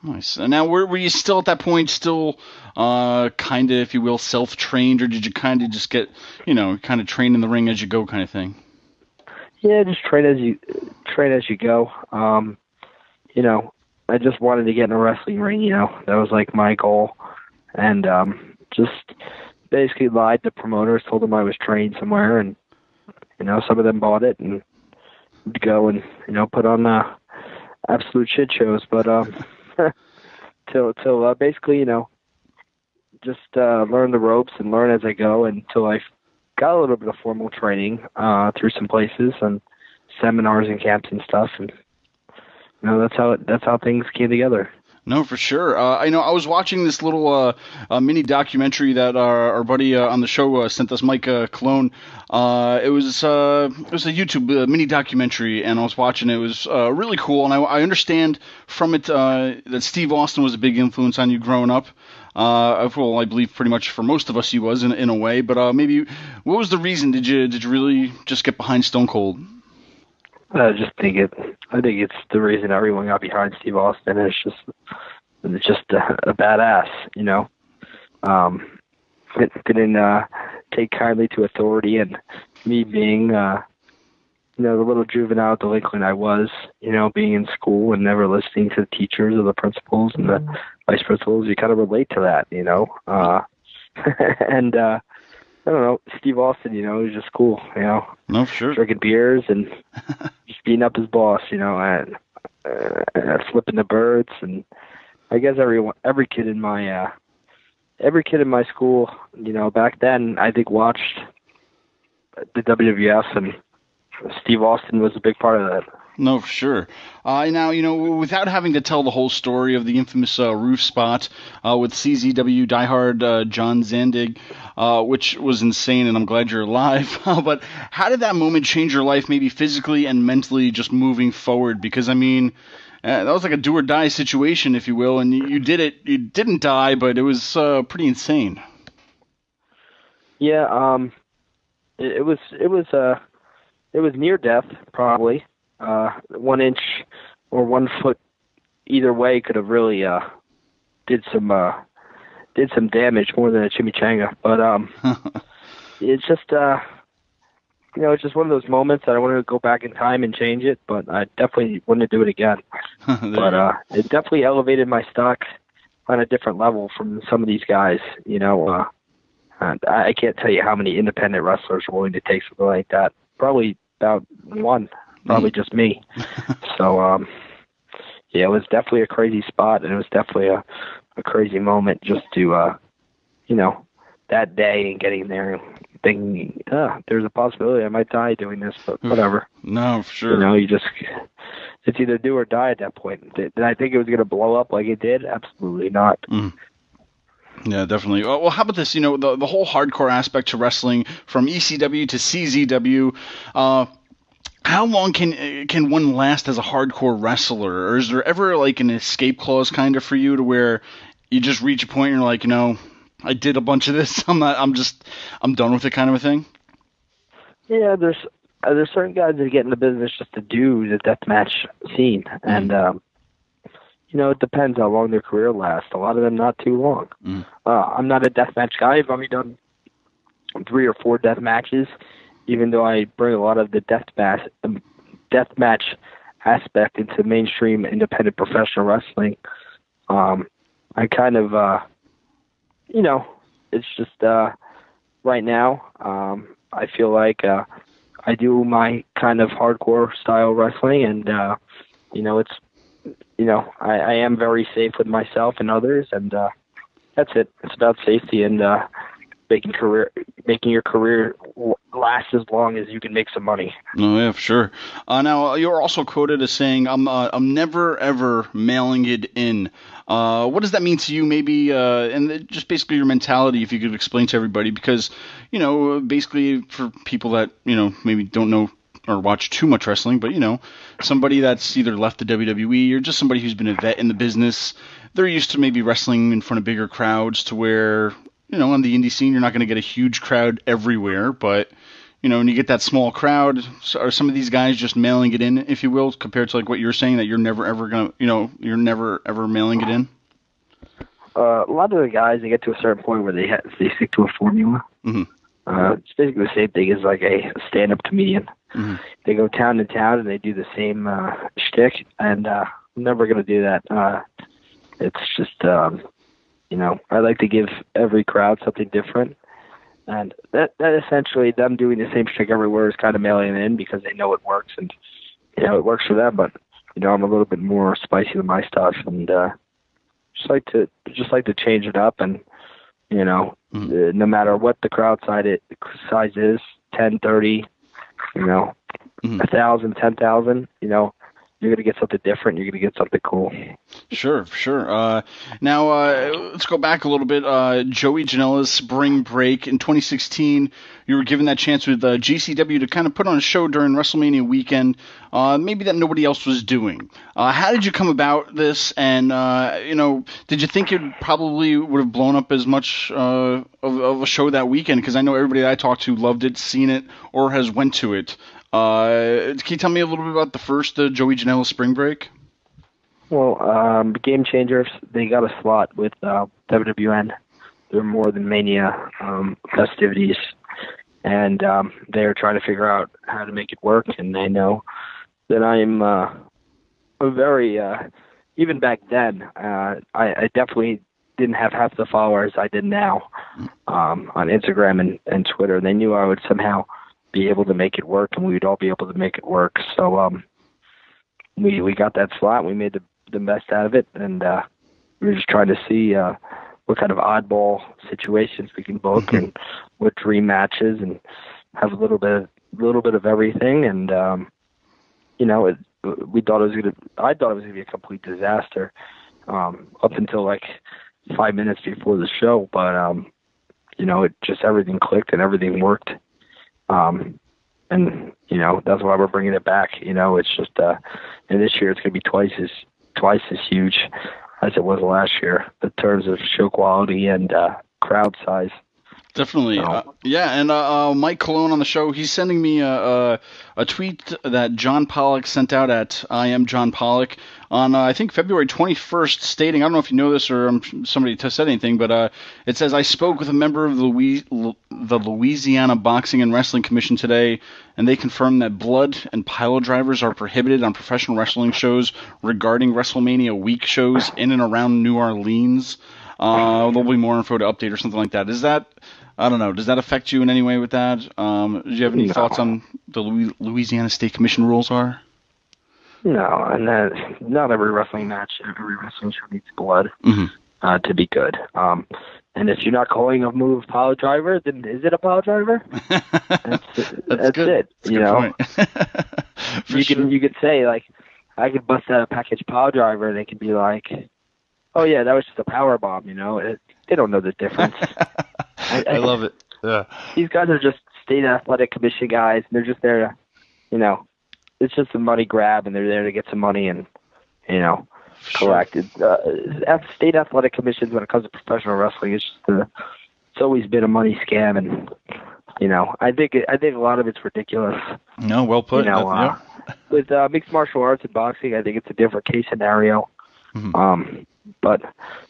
Nice. And now, were you still at that point, kind of, if you will, self-trained, or did you kind of just get, kind of train in the ring as you go kind of thing? Yeah, just train as you go. I just wanted to get in a wrestling ring, that was like my goal. And just basically lied to promoters, told them I was trained somewhere, and, some of them bought it and would go and, put on absolute shit shows. But till basically, just learn the ropes and learn as I go until I got a little bit of formal training through some places and seminars and camps and stuff, and that's how things came together. No, for sure. I was watching this little mini documentary that our buddy on the show sent us, Mike Cologne. It was a YouTube mini documentary, and I was watching it. It was really cool, and I understand from it that Steve Austin was a big influence on you growing up. I believe pretty much for most of us he was in a way. But maybe what was the reason? Did you really just get behind Stone Cold? I think it's the reason everyone got behind Steve Austin. It's just a badass, Didn't take kindly to authority, and me being, the little juvenile delinquent I was, being in school and never listening to the teachers or the principals and the vice principals. You kind of relate to that, and I don't know, Steve Austin, he was just cool, No, for sure. Drinking beers and just beating up his boss, and flipping the birds. And I guess every kid in my school, back then, I think watched the WWF, and Steve Austin was a big part of that. No, for sure. Now, without having to tell the whole story of the infamous roof spot with CZW diehard John Zandig, which was insane, and I'm glad you're alive. But how did that moment change your life, maybe physically and mentally, just moving forward? Because, that was like a do-or-die situation, if you will, and you did it. You didn't die, but it was pretty insane. Yeah, it was near death, probably. 1 inch or 1 foot either way could have really did some damage more than a chimichanga. But it's just it's just one of those moments that I want to go back in time and change it, but I definitely wouldn't do it again. But it definitely elevated my stock on a different level from some of these guys. And I can't tell you how many independent wrestlers are willing to take something like that. Probably about one. Probably just me. So, it was definitely a crazy spot, and it was definitely a crazy moment just to, that day and getting there and thinking, there's a possibility I might die doing this, but whatever. No, for sure. It's either do or die at that point. Did I think it was going to blow up like it did? Absolutely not. Yeah, definitely. Well, how about this? The whole hardcore aspect to wrestling, from ECW to CZW. How long can one last as a hardcore wrestler? Or is there ever like an escape clause kind of for you to where you just reach a point and you're like, I did a bunch of this. I'm done with it kind of a thing? Yeah, there's certain guys that get in the business just to do the deathmatch scene. And, it depends how long their career lasts. A lot of them not too long. I'm not a deathmatch guy. I've only done 3 or 4 death matches, even though I bring a lot of the deathmatch aspect into mainstream independent professional wrestling. I kind of, it's just right now, I feel like I do my kind of hardcore style wrestling, and it's, I am very safe with myself and others, and that's it. It's about safety and making your career last as long as you can make some money. Oh yeah, for sure. Now you're also quoted as saying, "I'm never ever mailing it in." What does that mean to you? Maybe, and just basically your mentality, if you could explain to everybody, because basically for people that maybe don't know or watch too much wrestling, but somebody that's either left the WWE or just somebody who's been a vet in the business, they're used to maybe wrestling in front of bigger crowds, to where on the indie scene, you're not going to get a huge crowd everywhere, but, when you get that small crowd, are some of these guys just mailing it in, if you will, compared to like what you're saying, that you're never ever going to, you're never ever mailing it in? A lot of the guys, they get to a certain point where they stick to a formula. It's basically the same thing as like a stand-up comedian. They go town to town and they do the same shtick, and I'm never going to do that. It's just, I like to give every crowd something different, and that essentially them doing the same shtick everywhere is kind of mailing it in because they know it works, and it works for them. But I'm a little bit more spicy with my stuff, and just like to change it up, and no matter what the crowd size is, 10, 30, 1,000, 10,000, you're going to get something different. You're going to get something cool. Sure. Now, let's go back a little bit. Joey Janela's Spring Break in 2016, you were given that chance with GCW to kind of put on a show during WrestleMania weekend, maybe that nobody else was doing. How did you come about this? And, did you think it probably would have blown up as much of a show that weekend? Because I know everybody that I talked to loved it, seen it, or has went to it. Can you tell me a little bit about the first Joey Janela Spring Break? Well, Game Changers, they got a slot with WWN. They're More Than Mania festivities, and they're trying to figure out how to make it work, and they know that I'm a very, even back then, I definitely didn't have half the followers I did now on Instagram and Twitter. They knew I would somehow be able to make it work, and we would all be able to make it work. So we got that slot. We made the best out of it, and we were just trying to see what kind of oddball situations we can book, and what dream matches, and have a little bit of everything. And I thought it was gonna be a complete disaster up until like 5 minutes before the show, but it just, everything clicked and everything worked. And that's why we're bringing it back. It's just, and this year it's going to be twice as huge as it was last year in terms of show quality and crowd size. Definitely. And Mike Colon on the show, he's sending me a tweet that John Pollock sent out at I Am John Pollock on, I think, February 21st, stating, I don't know if you know this or somebody said anything, but it says, I spoke with a member of the Louisiana Boxing and Wrestling Commission today, and they confirmed that blood and pile drivers are prohibited on professional wrestling shows regarding WrestleMania week shows in and around New Orleans. There'll be more info to update or something like that. Is that... I don't know. Does that affect you in any way with that? Do you have any thoughts on the Louisiana State Commission rules are? No, and not every wrestling match, every wrestling show needs blood to be good. And if you're not calling a move pile driver, then is it a pile driver? That's good. It. That's you know, you could say, like, I could bust out a package pile driver, and they could be like, oh yeah, that was just a power bomb. You know, they don't know the difference. I love it. Yeah. These guys are just state athletic commission guys, and they're just there to, you know, it's just a money grab, and they're there to get some money and, you know, collect it. State athletic commissions, when it comes to professional wrestling, it's always been a money scam, and, you know, I think a lot of it's ridiculous. No, well put. You know, with mixed martial arts and boxing, I think it's a different case scenario. But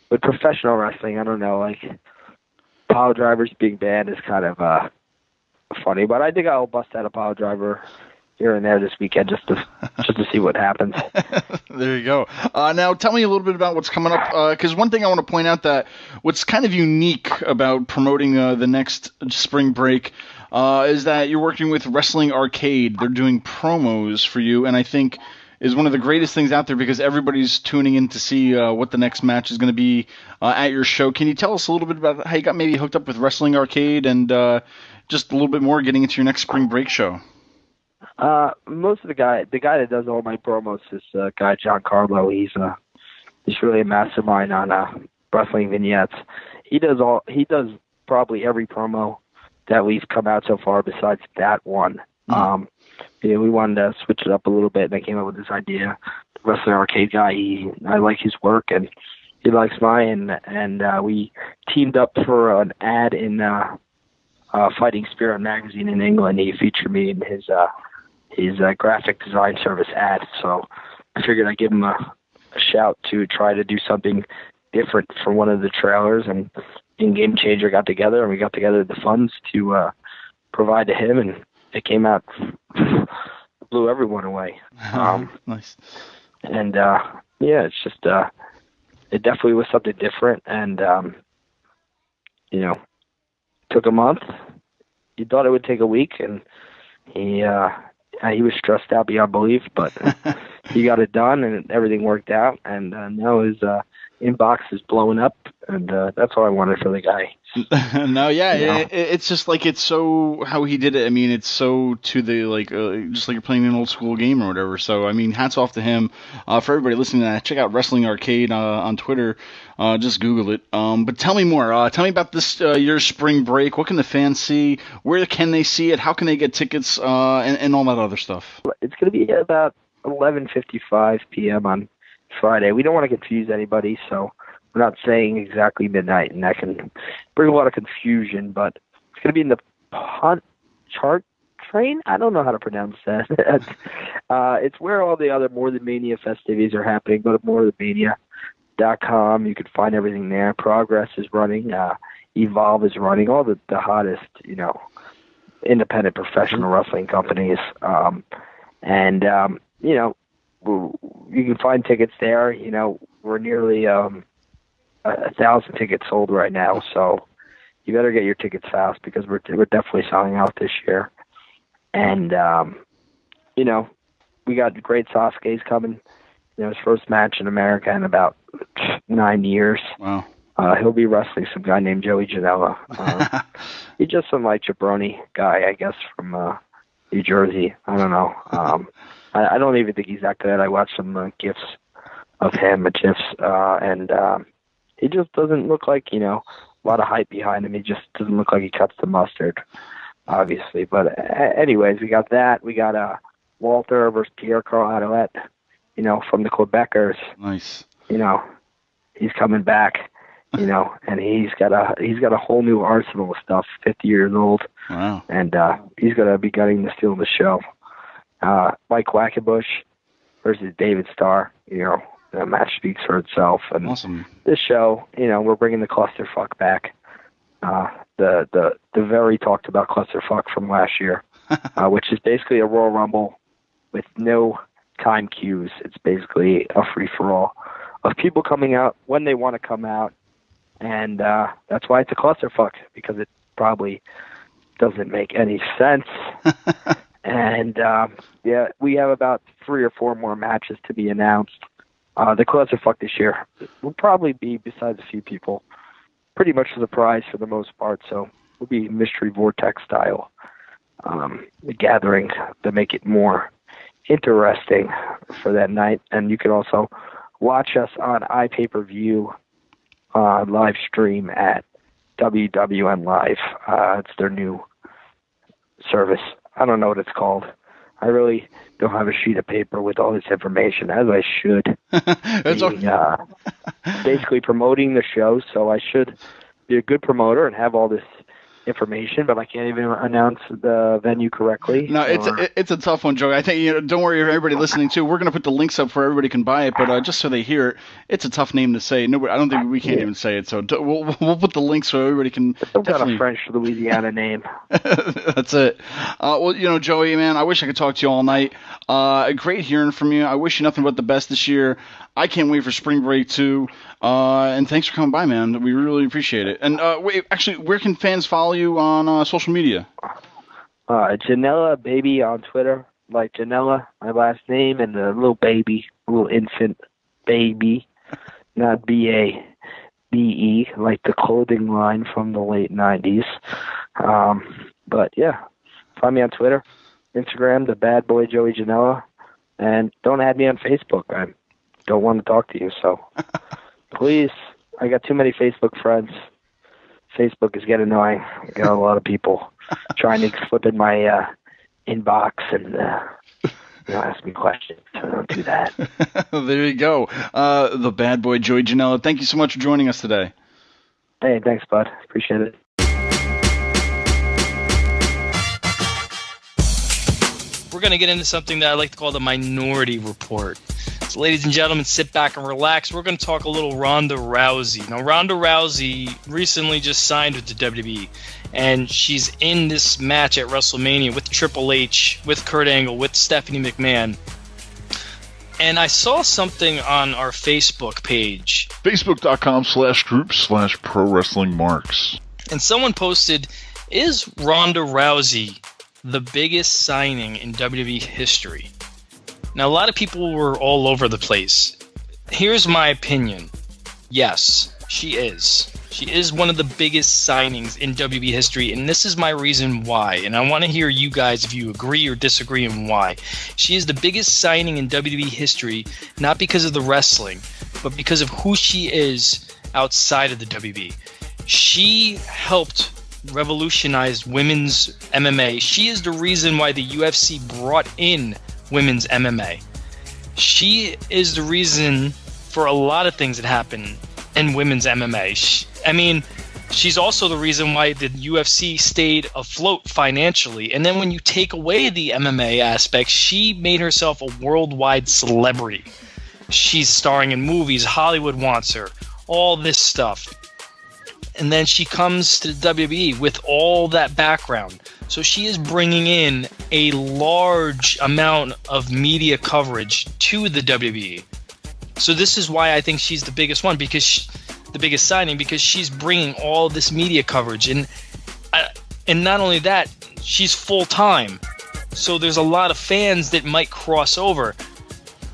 with professional wrestling, I don't know, like, pile drivers being banned is kind of funny, but I think I'll bust out a pile driver here and there this weekend just to see what happens. There you go. Now, tell me a little bit about what's coming up, because one thing I want to point out that what's kind of unique about promoting the next spring break is that you're working with Wrestling Arcade. They're doing promos for you, and I think is one of the greatest things out there because everybody's tuning in to see what the next match is going to be at your show. Can you tell us a little bit about how you got maybe hooked up with Wrestling Arcade and just a little bit more getting into your next spring break show? Most of the guy that does all my promos is guy John Carlo. He's really a mastermind on wrestling vignettes. He does probably every promo that we've come out so far besides that one. Yeah, we wanted to switch it up a little bit, and I came up with this idea. The Wrestling Arcade guy, I like his work, and he likes mine, and we teamed up for an ad in Fighting Spirit magazine in England. He featured me in his graphic design service ad, so I figured I'd give him a shout to try to do something different from one of the trailers, and Game Changer got together, and we got together the funds to provide to him, and it came out, blew everyone away. Nice. And, yeah, it's just, it definitely was something different. And, you know, took a month. You thought it would take a week, and he was stressed out beyond belief, but he got it done, and everything worked out. And now his inbox is blowing up, and that's all I wanted for the guy. No, yeah, you know? It's just like it's so how he did it. I mean, it's so to the like just like you're playing an old school game or whatever. So I mean, hats off to him. For everybody listening to that, check out Wrestling Arcade on Twitter. Just Google it. But tell me more. Tell me about this year's spring break. What can the fans see? Where can they see it? How can they get tickets? And all that other stuff. It's going to be about 11:55 p.m. on Friday. We don't want to confuse anybody, so we're not saying exactly midnight, and that can bring a lot of confusion, but it's going to be in the chart train? I don't know how to pronounce that. It's where all the other More Than Mania festivities are happening. Go to morethanmania.com. You can find everything there. Progress is running. Evolve is running. All the hottest, you know, independent professional wrestling companies. And, you know, you can find tickets there. You know, we're nearly 1,000 tickets sold right now, so you better get your tickets fast because we're definitely selling out this year. And you know, we got great Sasuke's coming. You know, his first match in America in about 9 years. Wow. He'll be wrestling some guy named Joey Janela. He's just some like jabroni guy, I guess, from New Jersey. I don't know. I don't even think he's that good. I watched some GIFs of him at GIFs, and he just doesn't look like, you know, a lot of hype behind him. He just doesn't look like he cuts the mustard, obviously. But anyways, we got that. We got Walter versus Pierre-Carl Ouellette, you know, from the Quebecers. Nice. You know, he's coming back. and he's got a whole new arsenal of stuff. 50 years old. Wow. And he's going to be getting the steal of the show. Mike Quackenbush versus David Starr. The match speaks for itself. And awesome. This show, we're bringing the clusterfuck back. The very talked about clusterfuck from last year, which is basically a Royal Rumble with no time cues. It's basically a free-for-all of people coming out when they want to come out. And that's why it's a clusterfuck, because it probably doesn't make any sense. And, we have about 3 or 4 more matches to be announced. The clusterfuck this year will probably be, besides a few people, pretty much a surprise for the most part. So it'll be Mystery Vortex style, the gathering to make it more interesting for that night. And you can also watch us on iPay-per-view live stream at WWN Live. It's their new service. I don't know what it's called. I really don't have a sheet of paper with all this information, as I should. Basically promoting the show, so I should be a good promoter and have all this information, but I can't even announce the venue correctly. No, it's a tough one, Joey. I think don't worry, everybody listening too. We're going to put the links up for everybody can buy it, but just so they hear it, it's a tough name to say. Nobody, I don't think we can't even say it. So we'll put the links so everybody can. Don't got a French Louisiana name. That's it. Well, Joey, man, I wish I could talk to you all night. Great hearing from you. I wish you nothing but the best this year. I can't wait for spring break too. And thanks for coming by, man. We really appreciate it. And where can fans follow you on social media? Janela Baby on Twitter, like Janela, my last name, and the little baby, little infant baby, not B-A-B-E, like the clothing line from the late 90s. But yeah, find me on Twitter, Instagram, the Bad Boy Joey Janela, and don't add me on Facebook. I don't want to talk to you, so please, I got too many Facebook friends. Facebook is getting annoying. I got a lot of people trying to slip in my inbox and ask me questions. So don't do that. There you go. The Bad Boy Joey Janela. Thank you so much for joining us today. Hey, thanks, bud. Appreciate it. We're going to get into something that I like to call the Minority Report. So, ladies and gentlemen, sit back and relax. We're going to talk a little Ronda Rousey. Now, Ronda Rousey recently just signed with the WWE, and she's in this match at WrestleMania with Triple H, with Kurt Angle, with Stephanie McMahon. And I saw something on our Facebook page. Facebook.com/group/Pro Wrestling Marks. And someone posted, is Ronda Rousey the biggest signing in WWE history? Now, a lot of people were all over the place. Here's my opinion. Yes, she is. She is one of the biggest signings in WWE history, and this is my reason why. And I want to hear you guys if you agree or disagree and why. She is the biggest signing in WWE history, not because of the wrestling, but because of who she is outside of the WWE. She helped revolutionize women's MMA. She is the reason why the UFC brought in women's MMA. She is the reason for a lot of things that happen in women's MMA. She's also the reason why the UFC stayed afloat financially. And then when you take away the MMA aspect, she made herself a worldwide celebrity. She's starring in movies, Hollywood wants her, all this stuff. And then she comes to the WWE with all that background. So she is bringing in a large amount of media coverage to the WWE. So this is why I think she's the biggest one, because the biggest signing, because she's bringing all this media coverage. And not only that, she's full-time. So there's a lot of fans that might cross over.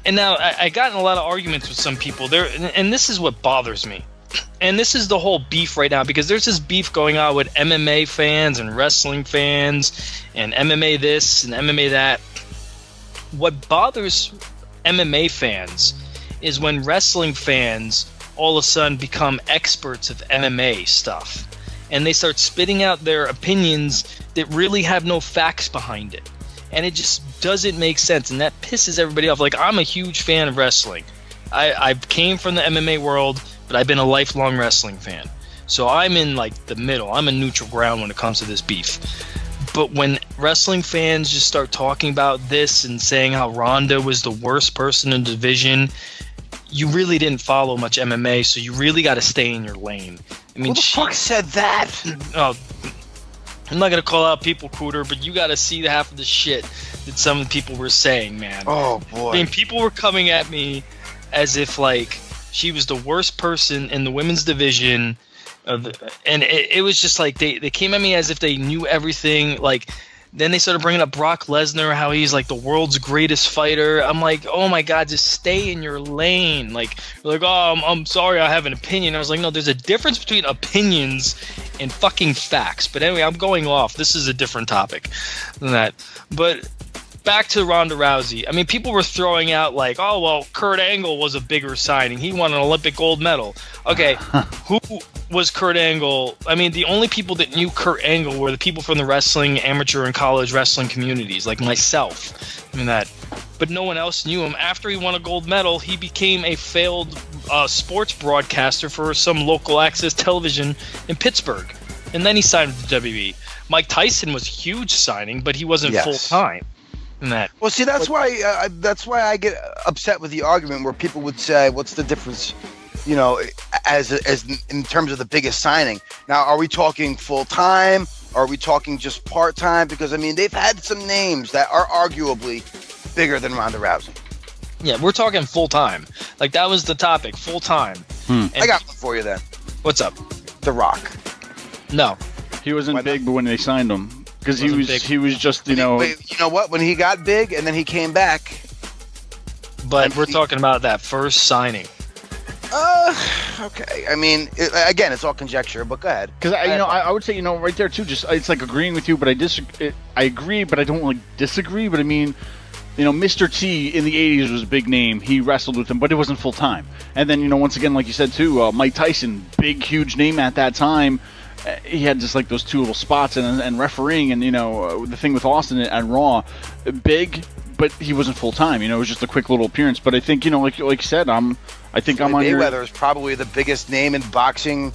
And now I got in a lot of arguments with some people there, and this is what bothers me. And this is the whole beef right now, because there's this beef going on with MMA fans and wrestling fans and MMA this and MMA that. What bothers MMA fans is when wrestling fans all of a sudden become experts of MMA stuff, and they start spitting out their opinions that really have no facts behind it. And it just doesn't make sense, and that pisses everybody off. Like, I'm a huge fan of wrestling. I came from the MMA world, but but I've been a lifelong wrestling fan. So I'm in like the middle. I'm in neutral ground when it comes to this beef. But when wrestling fans just start talking about this and saying how Ronda was the worst person in the division, you really didn't follow much MMA, so you really got to stay in your lane. I mean, who the fuck said that? I'm not gonna call out people, Cooter, but you got to see half of the shit that some of the people were saying, man. Oh boy! I mean, people were coming at me as if like she was the worst person in the women's division. And it was just like they came at me as if they knew everything. Like, then they started bringing up Brock Lesnar, how he's like the world's greatest fighter. I'm like, oh my God, just stay in your lane. Like, oh, I'm sorry, I have an opinion. I was like, no, there's a difference between opinions and fucking facts. But anyway, I'm going off. This is a different topic than that. But back to Ronda Rousey. I mean, people were throwing out like, oh, well, Kurt Angle was a bigger signing. He won an Olympic gold medal. Okay, who was Kurt Angle? I mean, the only people that knew Kurt Angle were the people from the wrestling, amateur, and college wrestling communities, like myself. I mean that. But no one else knew him. After he won a gold medal, he became a failed sports broadcaster for some local access television in Pittsburgh. And then he signed with the WWE. Mike Tyson was a huge signing, but he wasn't full-time. That. Well, see, that's why I get upset with the argument where people would say, "What's the difference?" You know, as in terms of the biggest signing. Now, are we talking full time? Are we talking just part time? Because I mean, they've had some names that are arguably bigger than Ronda Rousey. Yeah, we're talking full time. Like that was the topic, full time. I got one for you then. What's up? The Rock. No, he wasn't big, but when they signed him. Because he was just, you know... You know what? When he got big and then he came back... But we're talking about that first signing. Okay. I mean, again, it's all conjecture, but go ahead. Because, I would say, right there, too, just it's like agreeing with you, but I agree, but I don't like disagree. But I mean, Mr. T in the 80s was a big name. He wrestled with him, but it wasn't full-time. And then, once again, like you said, too, Mike Tyson, big, huge name at that time. He had just like those two little spots and refereeing and the thing with Austin and Raw, big, but he wasn't full time. It was just a quick little appearance. But I think like you said, I'm on Mayweather is probably the biggest name in boxing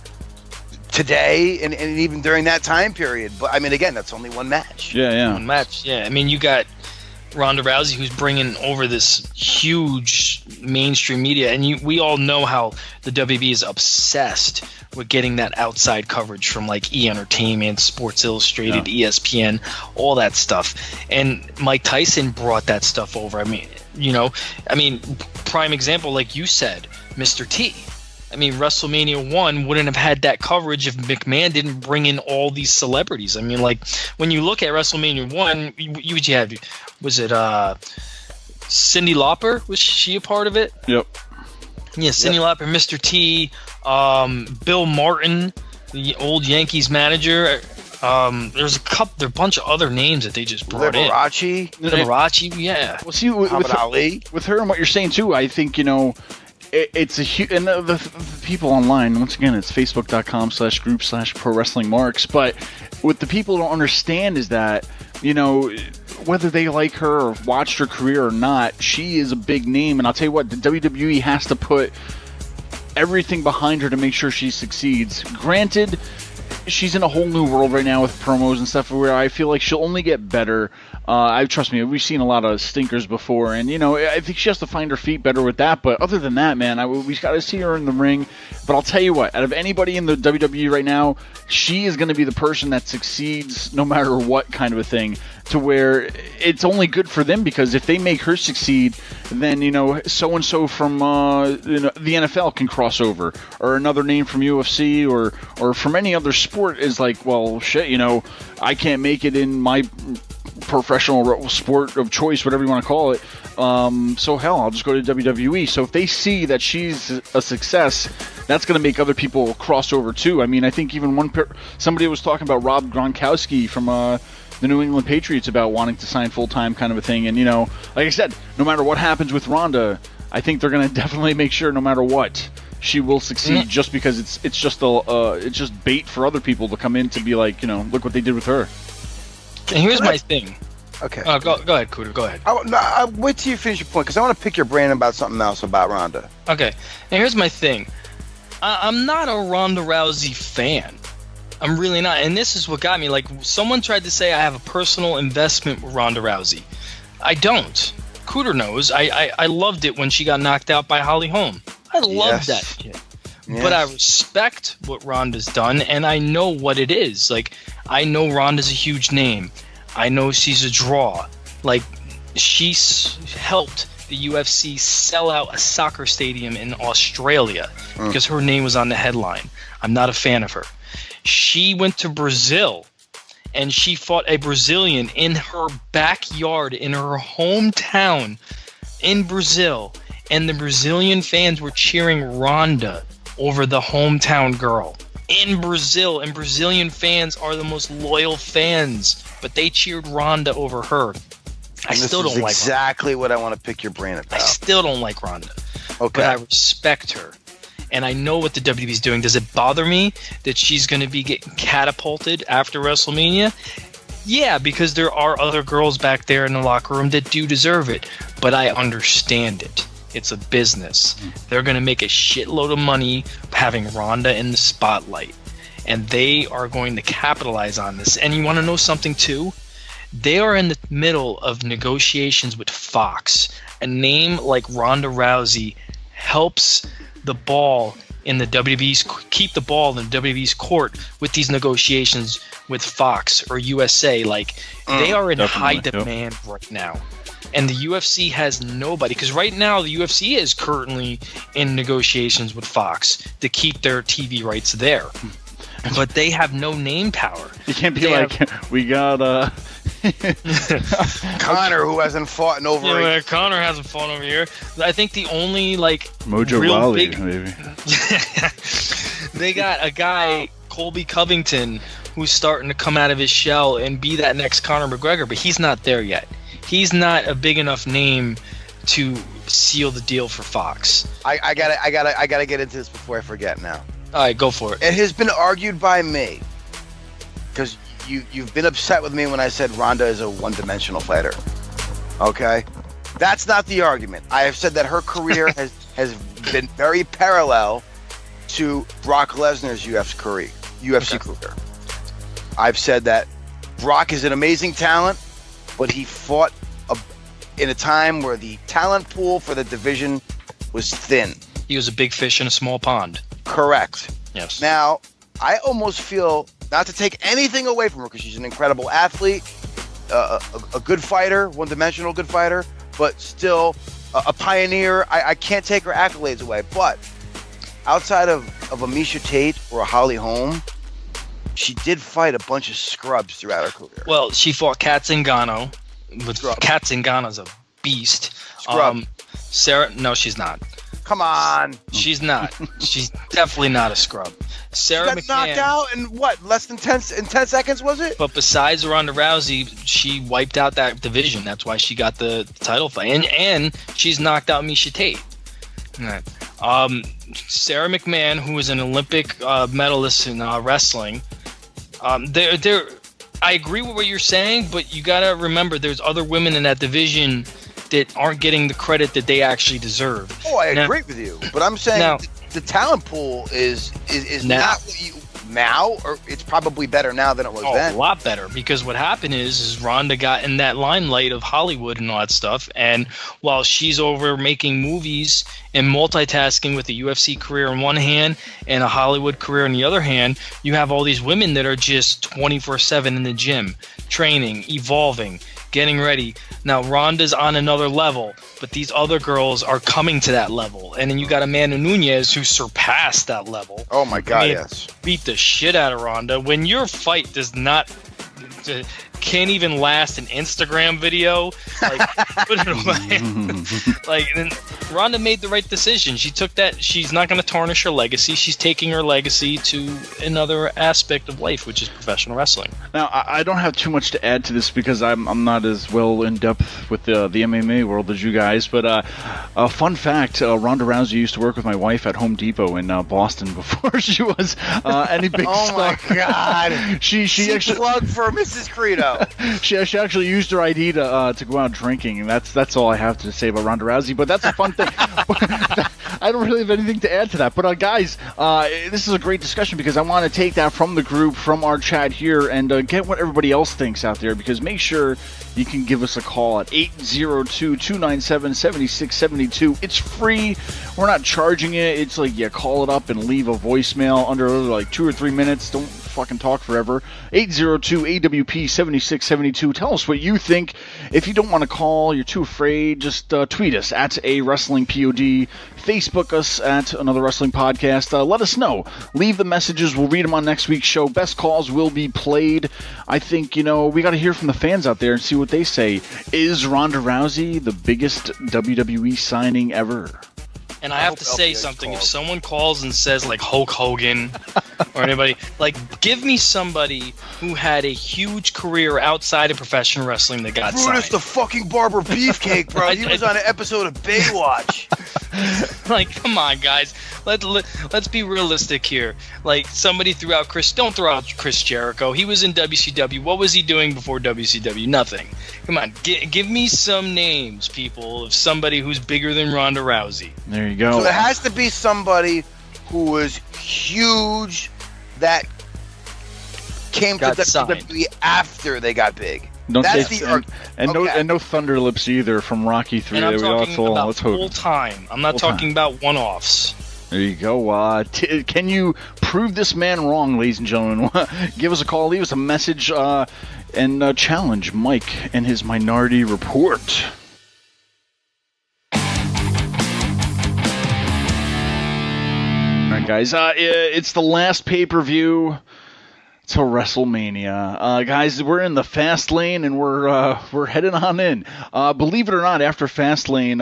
today and even during that time period. But I mean, again, that's only one match. Yeah. One match. Yeah. I mean, you got Ronda Rousey, who's bringing over this huge mainstream media, and we all know how the WB is obsessed with getting that outside coverage from like E! Entertainment, Sports Illustrated, ESPN, all that stuff. And Mike Tyson brought that stuff over. I mean, prime example, like you said, Mr. T. I mean, WrestleMania 1 wouldn't have had that coverage if McMahon didn't bring in all these celebrities. I mean, like, when you look at WrestleMania 1, you had, was it Cyndi Lauper? Was she a part of it? Yep. Yeah, Cyndi Lauper, Mr. T, Bill Martin, the old Yankees manager. There's a bunch of other names that they just brought Liberace, yeah. Well, see, with Ali, with her and what you're saying too, I think it's a huge, and the people online, once again, it's facebook.com/group/pro wrestling marks. But what the people don't understand is that, whether they like her or watched her career or not, she is a big name. And I'll tell you what, the WWE has to put everything behind her to make sure she succeeds. Granted, she's in a whole new world right now with promos and stuff where I feel like she'll only get better. Trust me, we've seen a lot of stinkers before, and I think she has to find her feet better with that. But other than that, man, we've got to see her in the ring. But I'll tell you what, out of anybody in the WWE right now, she is going to be the person that succeeds no matter what kind of a thing. To where it's only good for them, because if they make her succeed, then so and so from the NFL can cross over, or another name from UFC or from any other sport is like, well, shit, I can't make it in my professional sport of choice, whatever you want to call it. So hell, I'll just go to WWE. So if they see that she's a success, that's going to make other people cross over too. I mean, I think even somebody was talking about Rob Gronkowski from the New England Patriots about wanting to sign full-time kind of a thing. And, like I said, no matter what happens with Ronda, I think they're going to definitely make sure no matter what, she will succeed, just because it's just bait for other people to come in to be like, look what they did with her. And here's my thing. Okay. Go ahead, Cooter. Go ahead. I'll wait till you finish your point, because I want to pick your brain about something else about Ronda. Okay. And here's my thing. I'm not a Ronda Rousey fan. I'm really not. And this is what got me. Like, someone tried to say I have a personal investment with Ronda Rousey. I don't. Cooter knows. I loved it when she got knocked out by Holly Holm. I loved that shit. Yes. But I respect what Ronda's done, and I know what it is. Like, I know Ronda's a huge name. I know she's a draw. Like, she's helped the UFC sell out a soccer stadium in Australia because her name was on the headline. I'm not a fan of her. She went to Brazil, and she fought a Brazilian in her backyard, in her hometown in Brazil, and the Brazilian fans were cheering Ronda over the hometown girl in Brazil, and Brazilian fans are the most loyal fans, but they cheered Ronda over her. I still don't like Ronda. Exactly what I want to pick your brain about. I still don't like Ronda. Okay. But I respect her. And I know what the WWE is doing. Does it bother me that she's going to be getting catapulted after WrestleMania? Yeah, because there are other girls back there in the locker room that do deserve it. But I understand it. It's a business. They're going to make a shitload of money having Ronda in the spotlight. And they are going to capitalize on this. And you want to know something too? They are in the middle of negotiations with Fox. A name like Ronda Rousey helps the ball in the WWE's keep the ball in the WWE's court with these negotiations with Fox or USA. Like, they are in high demand right now. And the UFC has nobody, because right now the UFC is currently in negotiations with Fox to keep their TV rights there. But they have no name power. You can't be we got Connor, who hasn't fought in over Connor hasn't fought over here. I think the only Mojo real Rawley, big, maybe. They got a guy, Colby Covington, who's starting to come out of his shell and be that next Conor McGregor, but he's not there yet. He's not a big enough name to seal the deal for Fox. I gotta get into this before I forget now. All right, go for it. It has been argued by me, because you've been upset with me when I said Ronda is a one-dimensional fighter. Okay? That's not the argument. I have said that her career has been very parallel to Brock Lesnar's UFC career. I've said that Brock is an amazing talent, but he fought in a time where the talent pool for the division was thin. He was a big fish in a small pond. Correct. Yes. Now, I almost feel, not to take anything away from her, because she's an incredible athlete, a good fighter, one-dimensional good fighter, but still a pioneer. I can't take her accolades away. But outside of a Miesha Tate or a Holly Holm, she did fight a bunch of scrubs throughout her career. Well, she fought Kat Zingano. Kat Zingano's a beast. Scrub. Sarah, no, she's not. Come on. She's not. She's definitely not a scrub. Sarah She got knocked out in what? Less than 10 seconds, was it? But besides Ronda Rousey, she wiped out that division. That's why she got the title fight. And she's knocked out Miesha Tate. Sarah McMahon, who is an Olympic medalist in wrestling, I agree with what you're saying, but you got to remember there's other women in that division that aren't getting the credit that they actually deserve. Oh, I agree with you, but I'm saying the talent pool is not what you now, or it's probably better now than it was then. A lot better, because what happened is Ronda got in that limelight of Hollywood and all that stuff, and while she's over making movies and multitasking with a UFC career in one hand and a Hollywood career in the other hand, you have all these women that are just 24/7 in the gym, training, evolving, getting ready. Now Ronda's on another level, but these other girls are coming to that level. And then you got Amanda Nunes who surpassed that level. Oh my God, yes. Beat the shit out of Ronda. When your fight does not can't even last an Instagram video, like put it away. Like, and Ronda made the right decision. She took that. She's not going to tarnish her legacy. She's taking her legacy to another aspect of life, which is professional wrestling. Now, I don't have too much to add to this because I'm not as well in depth with the MMA world as you guys. But a fun fact: Ronda Rousey used to work with my wife at Home Depot in Boston before she was any big star. Oh my God! she actually plugged for Mrs. Credo. She actually used her ID to go out drinking, and that's all I have to say about Ronda Rousey. But that's a fun thing. I I don't really have anything to add to that. But guys, this is a great discussion because I want to take that from the group, from our chat here, and get what everybody else thinks out there. Because make sure you can give us a call at 802-297-7672. It's free. We're not charging it. It's like you call it up and leave a voicemail under like 2 or 3 minutes. Don't fucking talk forever. 802-AWP-7672. Tell us what you think. If you don't want to call, you're too afraid, just tweet us at A Wrestling POD. Facebook us at Another Wrestling Podcast. Let us know. Leave the messages. We'll read them on next week's show. Best calls will be played. I think, we got to hear from the fans out there and see what they say. Is Ronda Rousey the biggest WWE signing ever? And I have to say something. If someone calls and says like Hulk Hogan or anybody, like give me somebody who had a huge career outside of professional wrestling that got signed. Brutus the fucking Barber Beefcake, bro. He was on an episode of Baywatch. Like, come on, guys. Let's be realistic here. Like, somebody don't throw out Chris Jericho. He was in WCW. What was he doing before WCW? Nothing. Come on, give me some names, people, of somebody who's bigger than Ronda Rousey. There you go. So it has to be somebody who was huge that came to WWE after they got big. No Thunder Lips either from Rocky 3. And I'm talking about let's hope. full time. I'm not talking about one-offs. There you go. Can you prove this man wrong, ladies and gentlemen? Give us a call, leave us a message, and challenge Mike and his Minority Report. All right, guys. It's the last pay-per-view to WrestleMania. Guys, we're in the Fastlane and we're heading on in. Believe it or not, after Fastlane,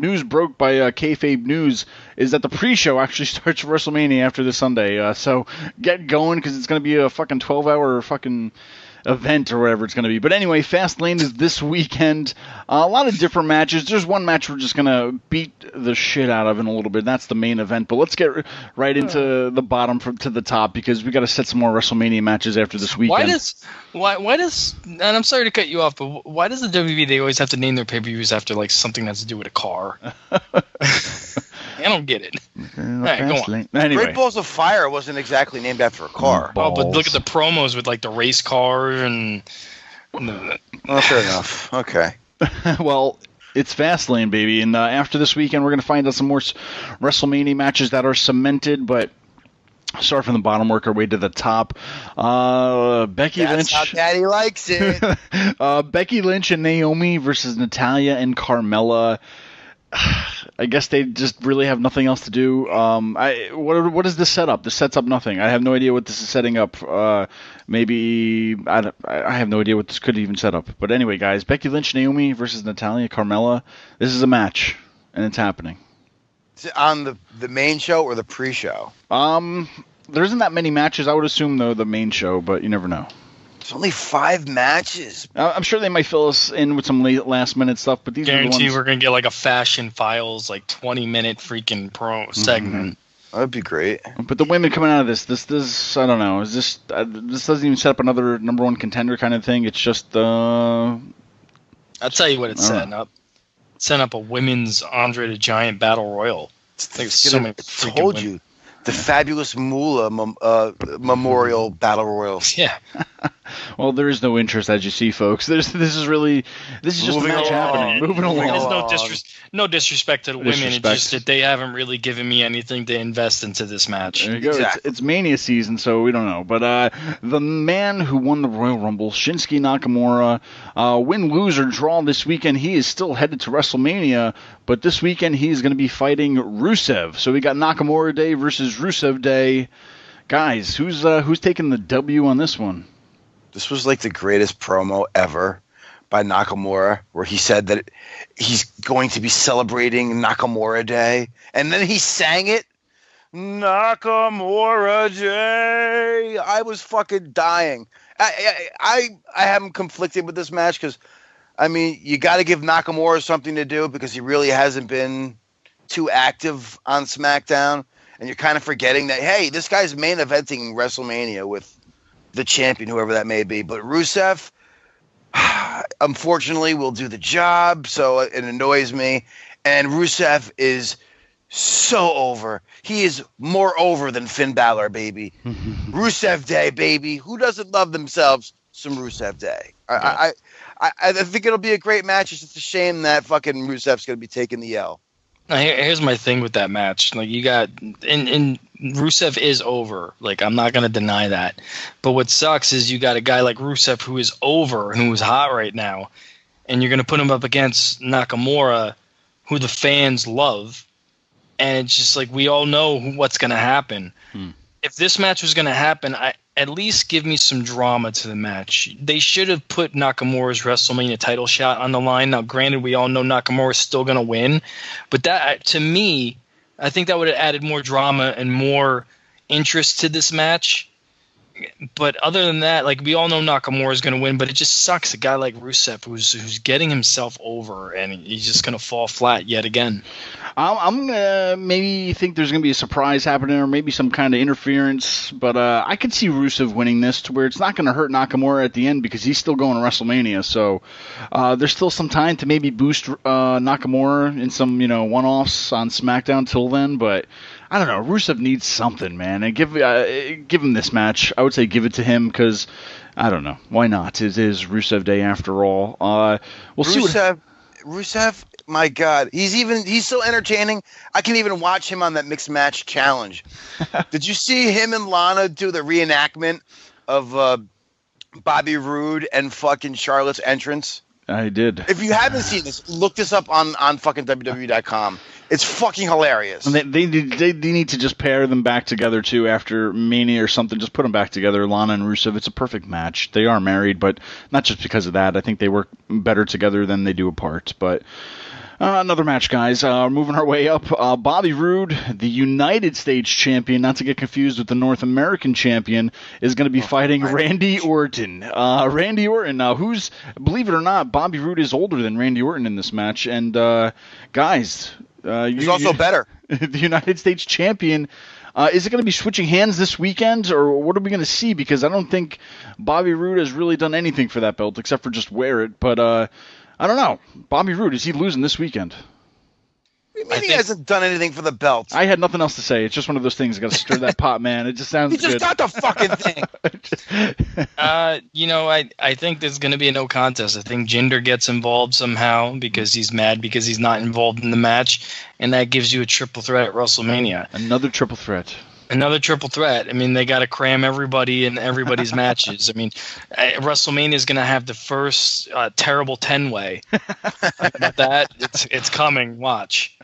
news broke by Kayfabe News is that the pre-show actually starts WrestleMania after this Sunday. So get going because it's going to be a fucking 12-hour fucking event or whatever it's going to be. But anyway, Fastlane is this weekend. A lot of different matches. There's one match we're just going to beat the shit out of in a little bit. That's the main event. But let's get right into the bottom to the top because we got to set some more WrestleMania matches after this weekend. Why does and I'm sorry to cut you off, but why does the WWE, they always have to name their pay-per-views after like something that's to do with a car? I don't get it. All right, go on. Anyway. Great Balls of Fire wasn't exactly named after a car. Oh, but look at the promos with like the race car and. Well, fair enough. Okay. Well, it's Fastlane, baby, and after this weekend, we're going to find out some more WrestleMania matches that are cemented, but. Start from the bottom, work our way to the top. Becky Lynch. That's how Daddy likes it. Becky Lynch and Naomi versus Natalya and Carmella. I guess they just really have nothing else to do. What is this setup? This sets up nothing. I have no idea what this is setting up. Maybe I have no idea what this could even set up. But anyway, guys, Becky Lynch, Naomi versus Natalya, Carmella. This is a match, and it's happening. Is it on the main show or the pre-show? There isn't that many matches. I would assume though the main show, but you never know. It's only 5 matches. I'm sure they might fill us in with some last minute stuff, but these guarantee are the ones... we're gonna get like a Fashion Files like 20-minute freaking pro segment. That'd be great. But the women coming out of this I don't know. Is this doesn't even set up another number one contender kind of thing? It's just I'll tell you what it's setting up. It's setting up a women's Andre the Giant Battle Royal. I told you. The Fabulous Moolah Memorial Battle Royals. Yeah. Well, there is no interest, as you see, folks. This is just a match happening. Moving along. There's no disrespect to the women. It's just that they haven't really given me anything to invest into this match. There you go. Exactly. It's Mania season, so we don't know. But the man who won the Royal Rumble, Shinsuke Nakamura, win, lose, or draw this weekend, he is still headed to WrestleMania. But this weekend, he's going to be fighting Rusev. So we got Nakamura Day versus Rusev Day. Guys, who's taking the W on this one? This was like the greatest promo ever by Nakamura, where he said that he's going to be celebrating Nakamura Day. And then he sang it. Nakamura Day. I was fucking dying. I am conflicted with this match because, I mean, you got to give Nakamura something to do because he really hasn't been too active on SmackDown. And you're kind of forgetting that, hey, this guy's main eventing WrestleMania with the champion, whoever that may be. But Rusev, unfortunately, will do the job, so it annoys me. And Rusev is So over. He is more over than Finn Balor, baby. Rusev Day, baby. Who doesn't love themselves some Rusev Day? I think it'll be a great match. It's just a shame that fucking Rusev's going to be taking the L. Now, here's my thing with that match. Like, you got, and Rusev is over. Like, I'm not going to deny that. But what sucks is you got a guy like Rusev who is over and who's hot right now, and you're going to put him up against Nakamura, who the fans love. And it's just like, we all know what's going to happen. If this match was going to happen, at least give me some drama to the match. They should have put Nakamura's WrestleMania title shot on the line. Now, granted, we all know Nakamura is still going to win. But that, to me, I think that would have added more drama and more interest to this match. But other than that, like, we all know Nakamura is going to win, but it just sucks. A guy like Rusev who's getting himself over, and he's just going to fall flat yet again. I'm gonna maybe think there's gonna be a surprise happening, or maybe some kind of interference. But I could see Rusev winning this to where it's not gonna hurt Nakamura at the end because he's still going to WrestleMania. So there's still some time to maybe boost Nakamura in some one-offs on SmackDown till then. But I don't know. Rusev needs something, man, and give him this match. I would say give it to him because I don't know, why not? It is Rusev Day after all. We'll see. Rusev, my God, he's so entertaining. I can even watch him on that mixed match challenge. Did you see him and Lana do the reenactment of Bobby Roode and fucking Charlotte's entrance? I did. If you haven't seen this, look this up on fucking WWE.com. It's fucking hilarious. And they need to just pair them back together too after Mania or something. Just put them back together, Lana and Rusev. It's a perfect match. They are married, but not just because of that. I think they work better together than they do apart. But another match, guys. Moving our way up. Bobby Roode, the United States champion, not to get confused with the North American champion, is going to be fighting Randy Orton. Randy Orton, who's, believe it or not, Bobby Roode is older than Randy Orton in this match. And guys, he's also better. The United States champion. Is it going to be switching hands this weekend, or what are we going to see? Because I don't think Bobby Roode has really done anything for that belt except for just wear it. But I don't know. Bobby Roode, is he losing this weekend? I mean, he hasn't done anything for the belt. I had nothing else to say. It's just one of those things. I got to stir that pot, man. It just sounds good. He just got the fucking thing. I think there's going to be a no contest. I think Jinder gets involved somehow because he's mad because he's not involved in the match, and that gives you a triple threat at WrestleMania. Another triple threat. Another triple threat. I mean, they got to cram everybody in everybody's matches. I mean, WrestleMania is going to have the first terrible 10-way. That it's coming. Watch.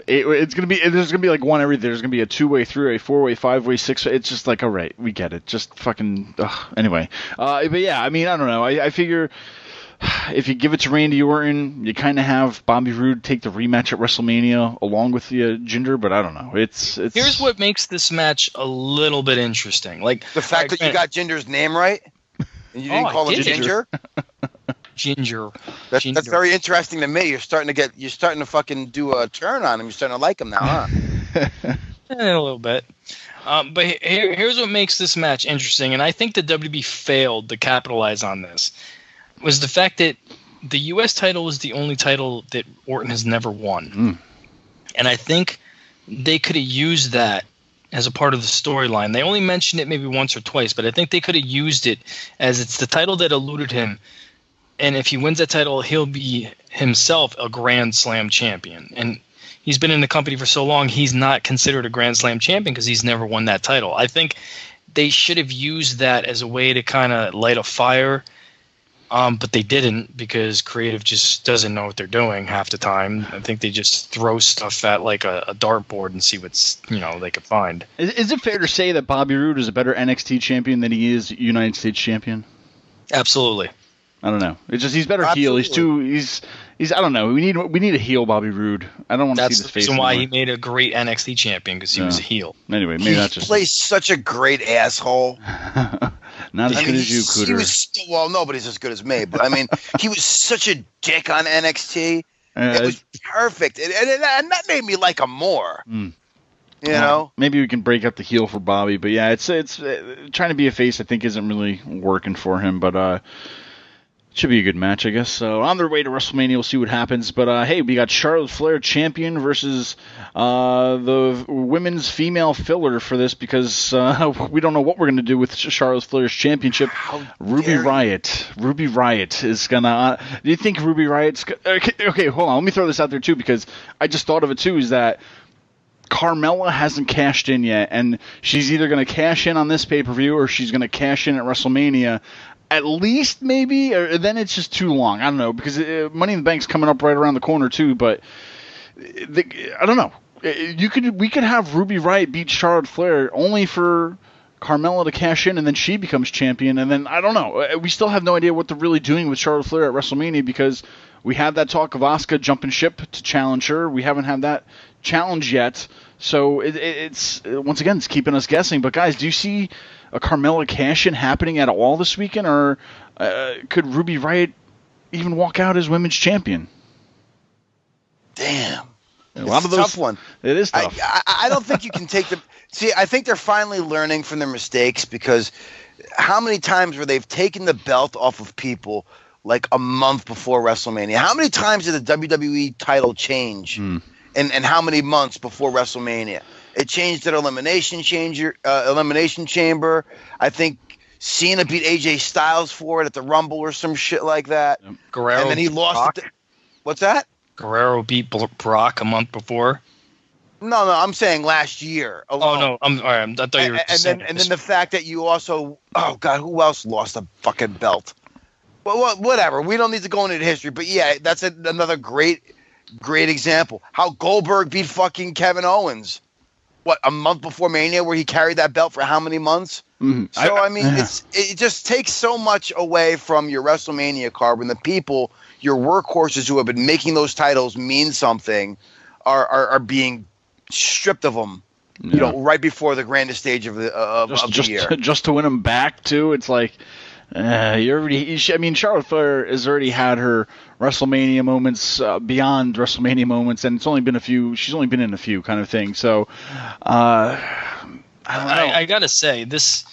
It's gonna be. There's gonna be like one every. There's gonna be a 2-way, 3-way, 4-way, 5-way, 6-way. It's just like, all right, we get it. Just fucking. Anyway, but yeah, I mean, I don't know. I figure if you give it to Randy Orton, you kind of have Bobby Roode take the rematch at WrestleMania along with the Jinder. But I don't know. It's. Here's what makes this match a little bit interesting. Like the fact that you got Jinder's name right and you didn't call him Ginger. Ginger. That's very interesting to me. You're starting to fucking do a turn on him. You're starting to like him now, huh? A little bit. But here's what makes this match interesting, and I think the WWE failed to capitalize on this, was the fact that the U.S. title is the only title that Orton has never won. And I think they could have used that as a part of the storyline. They only mentioned it maybe once or twice, but I think they could have used it as it's the title that eluded him. And if he wins that title, he'll be himself a Grand Slam champion. And he's been in the company for so long, he's not considered a Grand Slam champion because he's never won that title. I think they should have used that as a way to kind of light a fire, but they didn't because creative just doesn't know what they're doing half the time. I think they just throw stuff at like a dartboard and see what's they could find. Is it fair to say that Bobby Roode is a better NXT champion than he is United States champion? Absolutely. I don't know. It's just he's better heel. He's I don't know. We need a heel Bobby Roode. I don't want to see this face. That's the reason why he made a great NXT champion because he was a heel. Anyway, maybe that's just. He plays such a great asshole. Not as good as you, Cooter. Nobody's as good as me. But I mean, he was such a dick on NXT. It was perfect, and that made me like him more. You know, maybe we can break up the heel for Bobby, but yeah, it's trying to be a face. I think isn't really working for him, but. Should be a good match, I guess. So on their way to WrestleMania, we'll see what happens. But hey, we got Charlotte Flair champion versus the women's female filler for this because we don't know what we're going to do with Charlotte Flair's championship. Ruby Riott is gonna. Do you think Ruby Riott's? Okay, hold on. Let me throw this out there too because I just thought of it too. Is that Carmella hasn't cashed in yet, and she's either going to cash in on this pay-per-view or she's going to cash in at WrestleMania. At least, maybe, or then it's just too long. I don't know, because Money in the Bank's coming up right around the corner, too, but I don't know. We could have Ruby Riott beat Charlotte Flair only for Carmella to cash in, and then she becomes champion, and then, I don't know. We still have no idea what they're really doing with Charlotte Flair at WrestleMania, because we had that talk of Asuka jumping ship to challenge her. We haven't had that challenge yet, so it's once again, it's keeping us guessing. But, guys, do you see a Carmella cash-in happening at all this weekend, or could Ruby Riott even walk out as women's champion? Damn. A lot of those, tough one. It is tough. I don't think you can take them. See, I think they're finally learning from their mistakes because how many times where they've taken the belt off of people like a month before WrestleMania? How many times did the WWE title change? And how many months before WrestleMania? It changed at Elimination Chamber. I think Cena beat AJ Styles for it at the Rumble or some shit like that. Guerrero, and then he lost it. What's that? Guerrero beat Brock a month before. No, I'm saying last year alone. Oh no, I'm all right. I thought you were. And then the fact that you also, oh god, who else lost a fucking belt? Well, whatever. We don't need to go into history, but yeah, that's another great example. How Goldberg beat fucking Kevin Owens. What, a month before Mania, where he carried that belt for how many months? Mm-hmm. So I mean, it just takes so much away from your WrestleMania card when the people, your workhorses who have been making those titles mean something, are being stripped of them. Yeah. You know, right before the grandest stage of the year, just to win them back too. It's like Charlotte Flair has already had her WrestleMania moments beyond WrestleMania moments, and it's only been a few. She's only been in a few kind of thing. So, I don't know. I gotta say this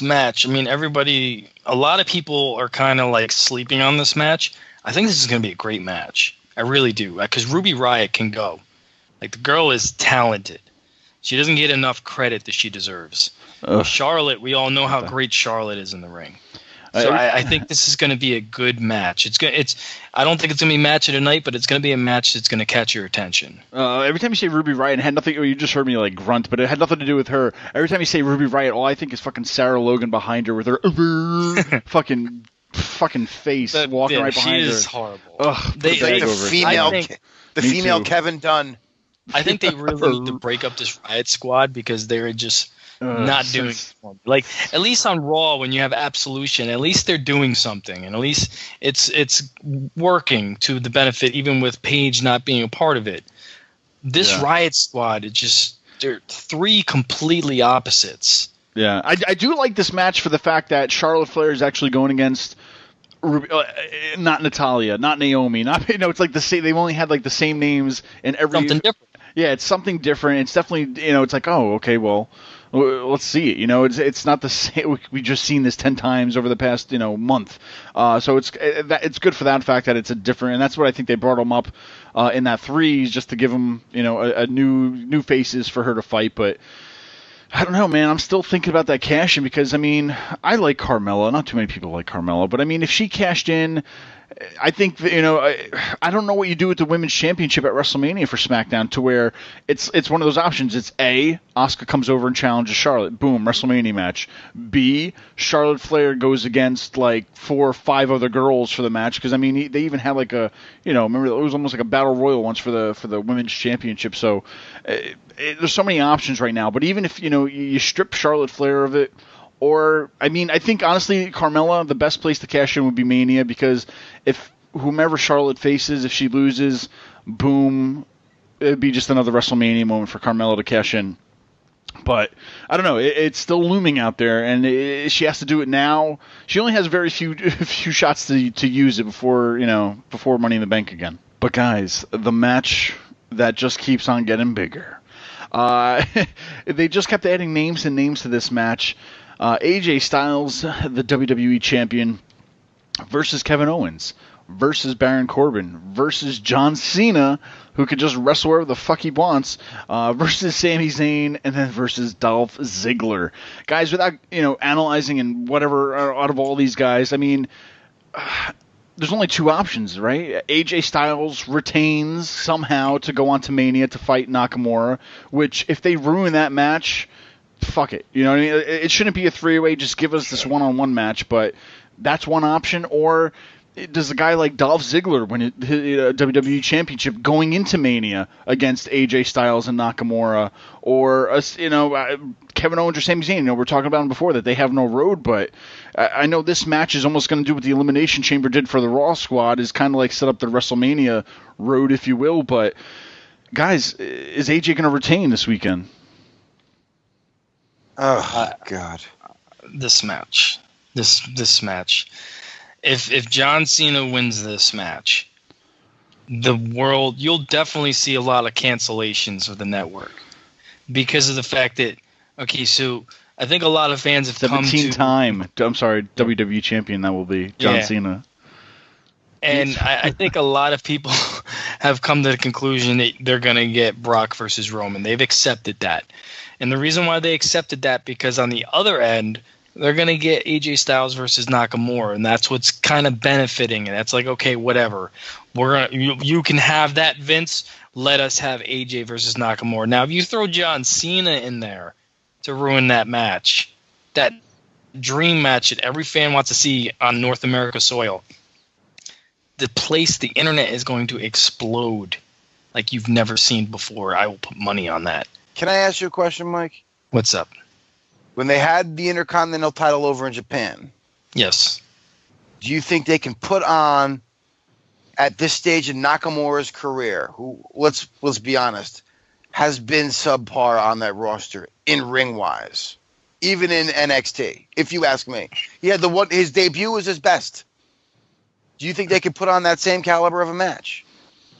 match. I mean, a lot of people are kind of like sleeping on this match. I think this is gonna be a great match. I really do, because Ruby Riott can go. Like, the girl is talented. She doesn't get enough credit that she deserves. Charlotte, we all know how great Charlotte is in the ring. So I think this is going to be a good match. I don't think it's going to be a match of the night, but it's going to be a match that's going to catch your attention. Every time you say Ruby Riott, it had nothing. You just heard me like grunt, but it had nothing to do with her. Every time you say Ruby Riott, all I think is fucking Sarah Logan behind her with her fucking face walking right behind her. She is horrible. Ugh, the female Kevin Dunn. I think they really need to break up this Riott squad because they're just not doing it. Like, at least on Raw, when you have Absolution, at least they're doing something, and at least it's working to the benefit, even with Paige not being a part of it. This Riott squad, they're three completely opposites. Yeah, I do like this match for the fact that Charlotte Flair is actually going against not Natalya, not Naomi, it's like the same. They've only had like the same names in every something different. Yeah, it's something different. It's definitely, it's like, oh, okay, well, let's see it. It's not the same. We just seen this 10 times over the past, month. So it's good for that fact that it's a different, and that's what I think they brought them up in that 3, just to give them, a new faces for her to fight. But I don't know, man. I'm still thinking about that cash in because, I like Carmella. Not too many people like Carmella, but if she cashed in, I think that, I don't know what you do with the Women's Championship at WrestleMania for SmackDown to where it's one of those options. It's A, Asuka comes over and challenges Charlotte. Boom, WrestleMania match. B, Charlotte Flair goes against like 4 or 5 other girls for the match because they even had like a remember it was almost like a battle royal once for the Women's Championship. So there's so many options right now. But even if you strip Charlotte Flair of it. Or, I think, honestly, Carmella, the best place to cash in would be Mania because if whomever Charlotte faces, if she loses, boom, it would be just another WrestleMania moment for Carmella to cash in. But, I don't know, it's still looming out there, and she has to do it now. She only has very few shots to use it before Money in the Bank again. But, guys, the match that just keeps on getting bigger. They just kept adding names and names to this match. AJ Styles, the WWE champion, versus Kevin Owens versus Baron Corbin versus John Cena, who could just wrestle wherever the fuck he wants, versus Sami Zayn, and then versus Dolph Ziggler. Guys, without analyzing and whatever out of all these guys, I mean, there's only two options, right? AJ Styles retains somehow to go on to Mania to fight Nakamura, which if they ruin that match, fuck it. You know what I mean? It shouldn't be a three-way. Just give us this one-on-one match, but that's one option. Or does a guy like Dolph Ziggler win the WWE Championship going into Mania against AJ Styles and Nakamura, or Kevin Owens or Sami Zayn? We're talking about them before that they have no road, but I know this match is almost going to do what the Elimination Chamber did for the Raw squad, is kind of like set up the WrestleMania road, if you will. But guys, is AJ going to retain this weekend? Oh God, this match. If John Cena wins this match, you'll definitely see a lot of cancellations of the network because of the fact that, so I think a lot of fans have come to... 17-time, WWE champion that will be John Cena. And I think a lot of people have come to the conclusion that they're going to get Brock versus Roman. They've accepted that. And the reason why they accepted that, because on the other end, they're going to get AJ Styles versus Nakamura, and that's what's kind of benefiting. And that's like, okay, whatever. You can have that, Vince. Let us have AJ versus Nakamura. Now, if you throw John Cena in there to ruin that match, that dream match that every fan wants to see on North America soil, the internet is going to explode like you've never seen before. I will put money on that. Can I ask you a question, Mike? What's up? When they had the Intercontinental title over in Japan, yes, do you think they can put on, at this stage in Nakamura's career, who, let's be honest, has been subpar on that roster in ring-wise, even in NXT, if you ask me. He had his debut was his best. Do you think they could put on that same caliber of a match?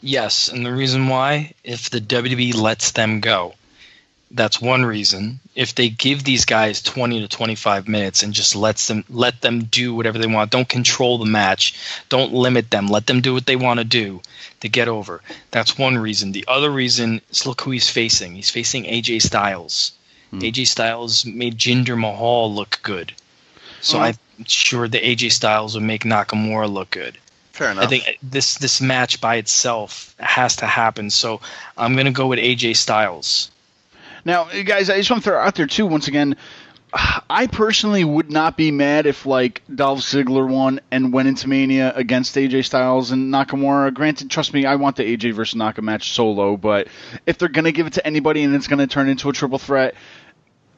Yes, and the reason why, if the WWE lets them go. That's one reason. If they give these guys 20 to 25 minutes and just let them do whatever they want, don't control the match, don't limit them, let them do what they want to do to get over. That's one reason. The other reason is look who he's facing. He's facing AJ Styles. AJ Styles made Jinder Mahal look good. So I'm sure that AJ Styles would make Nakamura look good. Fair enough. I think this match by itself has to happen. So I'm going to go with AJ Styles. Now, guys, I just want to throw out there, too, once again, I personally would not be mad if, Dolph Ziggler won and went into Mania against AJ Styles and Nakamura. Granted, trust me, I want the AJ versus Naka match solo, but if they're going to give it to anybody and it's going to turn into a triple threat,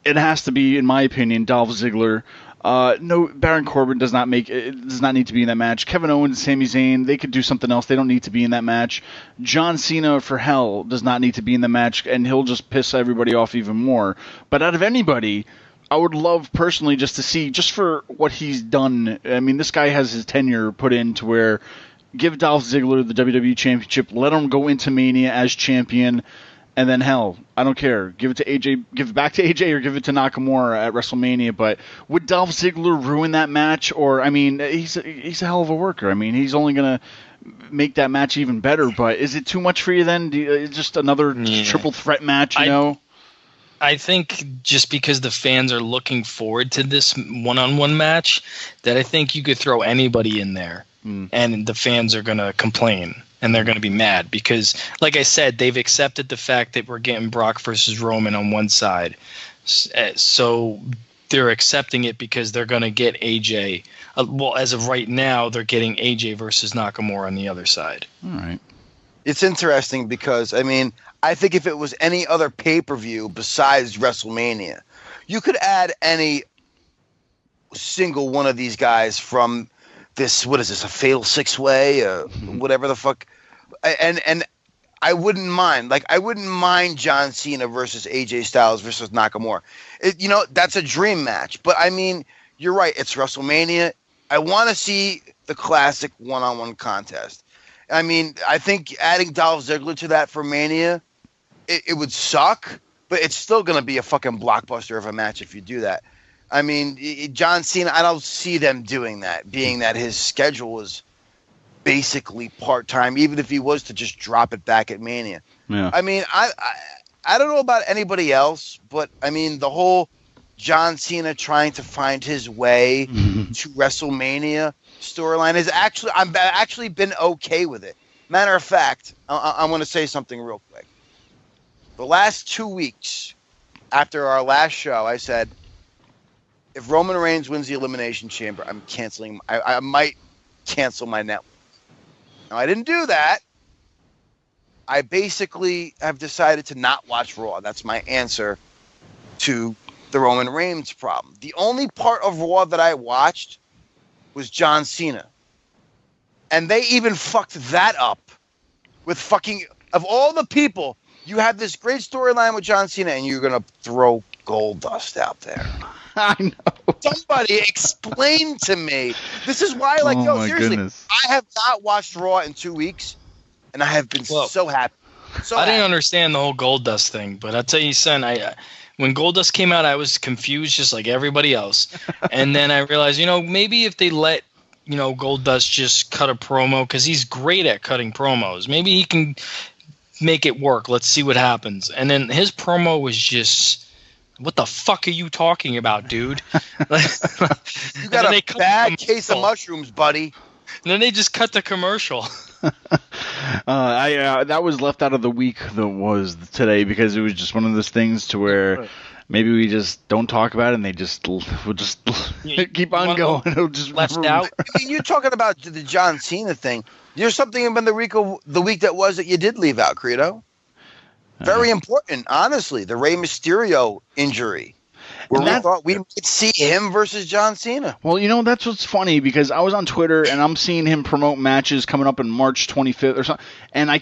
it has to be, in my opinion, Dolph Ziggler. No, Baron Corbin does not need to be in that match. Kevin Owens, Sami Zayn, they could do something else. They don't need to be in that match. John Cena, for hell, does not need to be in the match, and he'll just piss everybody off even more. But out of anybody, I would love personally just to see, just for what he's done. I mean, this guy has his tenure put in to where give Dolph Ziggler the WWE Championship, let him go into Mania as champion. And then hell, I don't care. Give it back to AJ or give it to Nakamura at WrestleMania. But would Dolph Ziggler ruin that match? Or I mean, he's a hell of a worker. I mean, he's only gonna make that match even better. But is it too much for you then? Just another triple threat match, you know? I think just because the fans are looking forward to this one-on-one match, that I think you could throw anybody in there, and the fans are gonna complain. And they're going to be mad because, like I said, they've accepted the fact that we're getting Brock versus Roman on one side. So they're accepting it because they're going to get AJ. Well, as of right now, they're getting AJ versus Nakamura on the other side. All right. It's interesting because, I mean, I think if it was any other pay-per-view besides WrestleMania, you could add any single one of these guys from this, what is this, a fatal six-way, whatever the fuck, and I wouldn't mind. I wouldn't mind John Cena versus AJ Styles versus Nakamura. That's a dream match. But I mean, you're right. It's WrestleMania. I want to see the classic one-on-one contest. I mean, I think adding Dolph Ziggler to that for Mania, it would suck, but it's still going to be a fucking blockbuster of a match if you do that. I mean, John Cena, I don't see them doing that, being that his schedule is basically part-time, even if he was to just drop it back at Mania. Yeah. I mean, I don't know about anybody else, but I mean, the whole John Cena trying to find his way to WrestleMania storyline is I've actually been okay with it. Matter of fact, I'm going to say something real quick. The last 2 weeks after our last show, I said, if Roman Reigns wins the Elimination Chamber, I'm canceling. I might cancel my network. Now, I didn't do that. I basically have decided to not watch Raw. That's my answer to the Roman Reigns problem. The only part of Raw that I watched was John Cena. And they even fucked that up with fucking... Of all the people, you have this great storyline with John Cena, and you're going to throw Goldust out there. I know. Somebody explain to me. This is why, seriously, goodness. I have not watched Raw in 2 weeks, and I have been so happy. I didn't understand the whole Goldust thing, but I'll tell you, son, when Goldust came out, I was confused just like everybody else. And then I realized, maybe if they let, Goldust just cut a promo, because he's great at cutting promos, maybe he can make it work. Let's see what happens. And then his promo was just... What the fuck are you talking about, dude? You got a bad case of mushrooms, buddy. And then they just cut the commercial. That was left out of the week that was today because it was just one of those things to where maybe we just don't talk about it and we'll just keep on going. It'll just left out. I mean, you're talking about the John Cena thing. There's something about the week that was that you did leave out, Credo. Very important, honestly. The Rey Mysterio injury. Where we thought we might see him versus John Cena. Well, that's what's funny because I was on Twitter and I'm seeing him promote matches coming up in March 25th or something. And I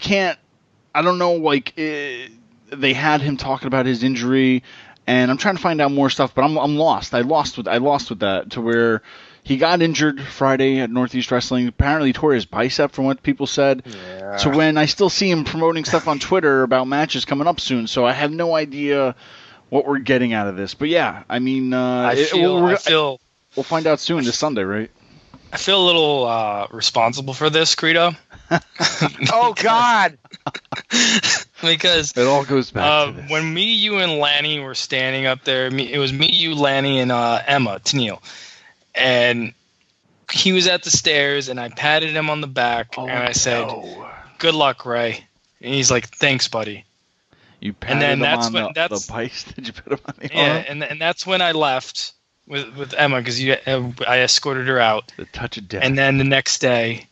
don't know, they had him talking about his injury and I'm trying to find out more stuff, but I'm lost. I lost with that to where he got injured Friday at Northeast Wrestling. Apparently tore his bicep from what people said. Yeah. So when I still see him promoting stuff on Twitter about matches coming up soon. So I have no idea what we're getting out of this. But yeah, I mean, we'll find out soon this Sunday, right? I feel a little responsible for this, Credo. Oh, God. Because it all goes back to this. When me, you, and Lanny were standing up there, it was me, you, Lanny, and Emma Tennille. And he was at the stairs, and I patted him on the back, and I said, "Good luck, Ray." And he's like, "Thanks, buddy." You patted him on the pipes? Did you put him on the arm? And that's when I left with Emma, because I escorted her out. The touch of death. And then the next day,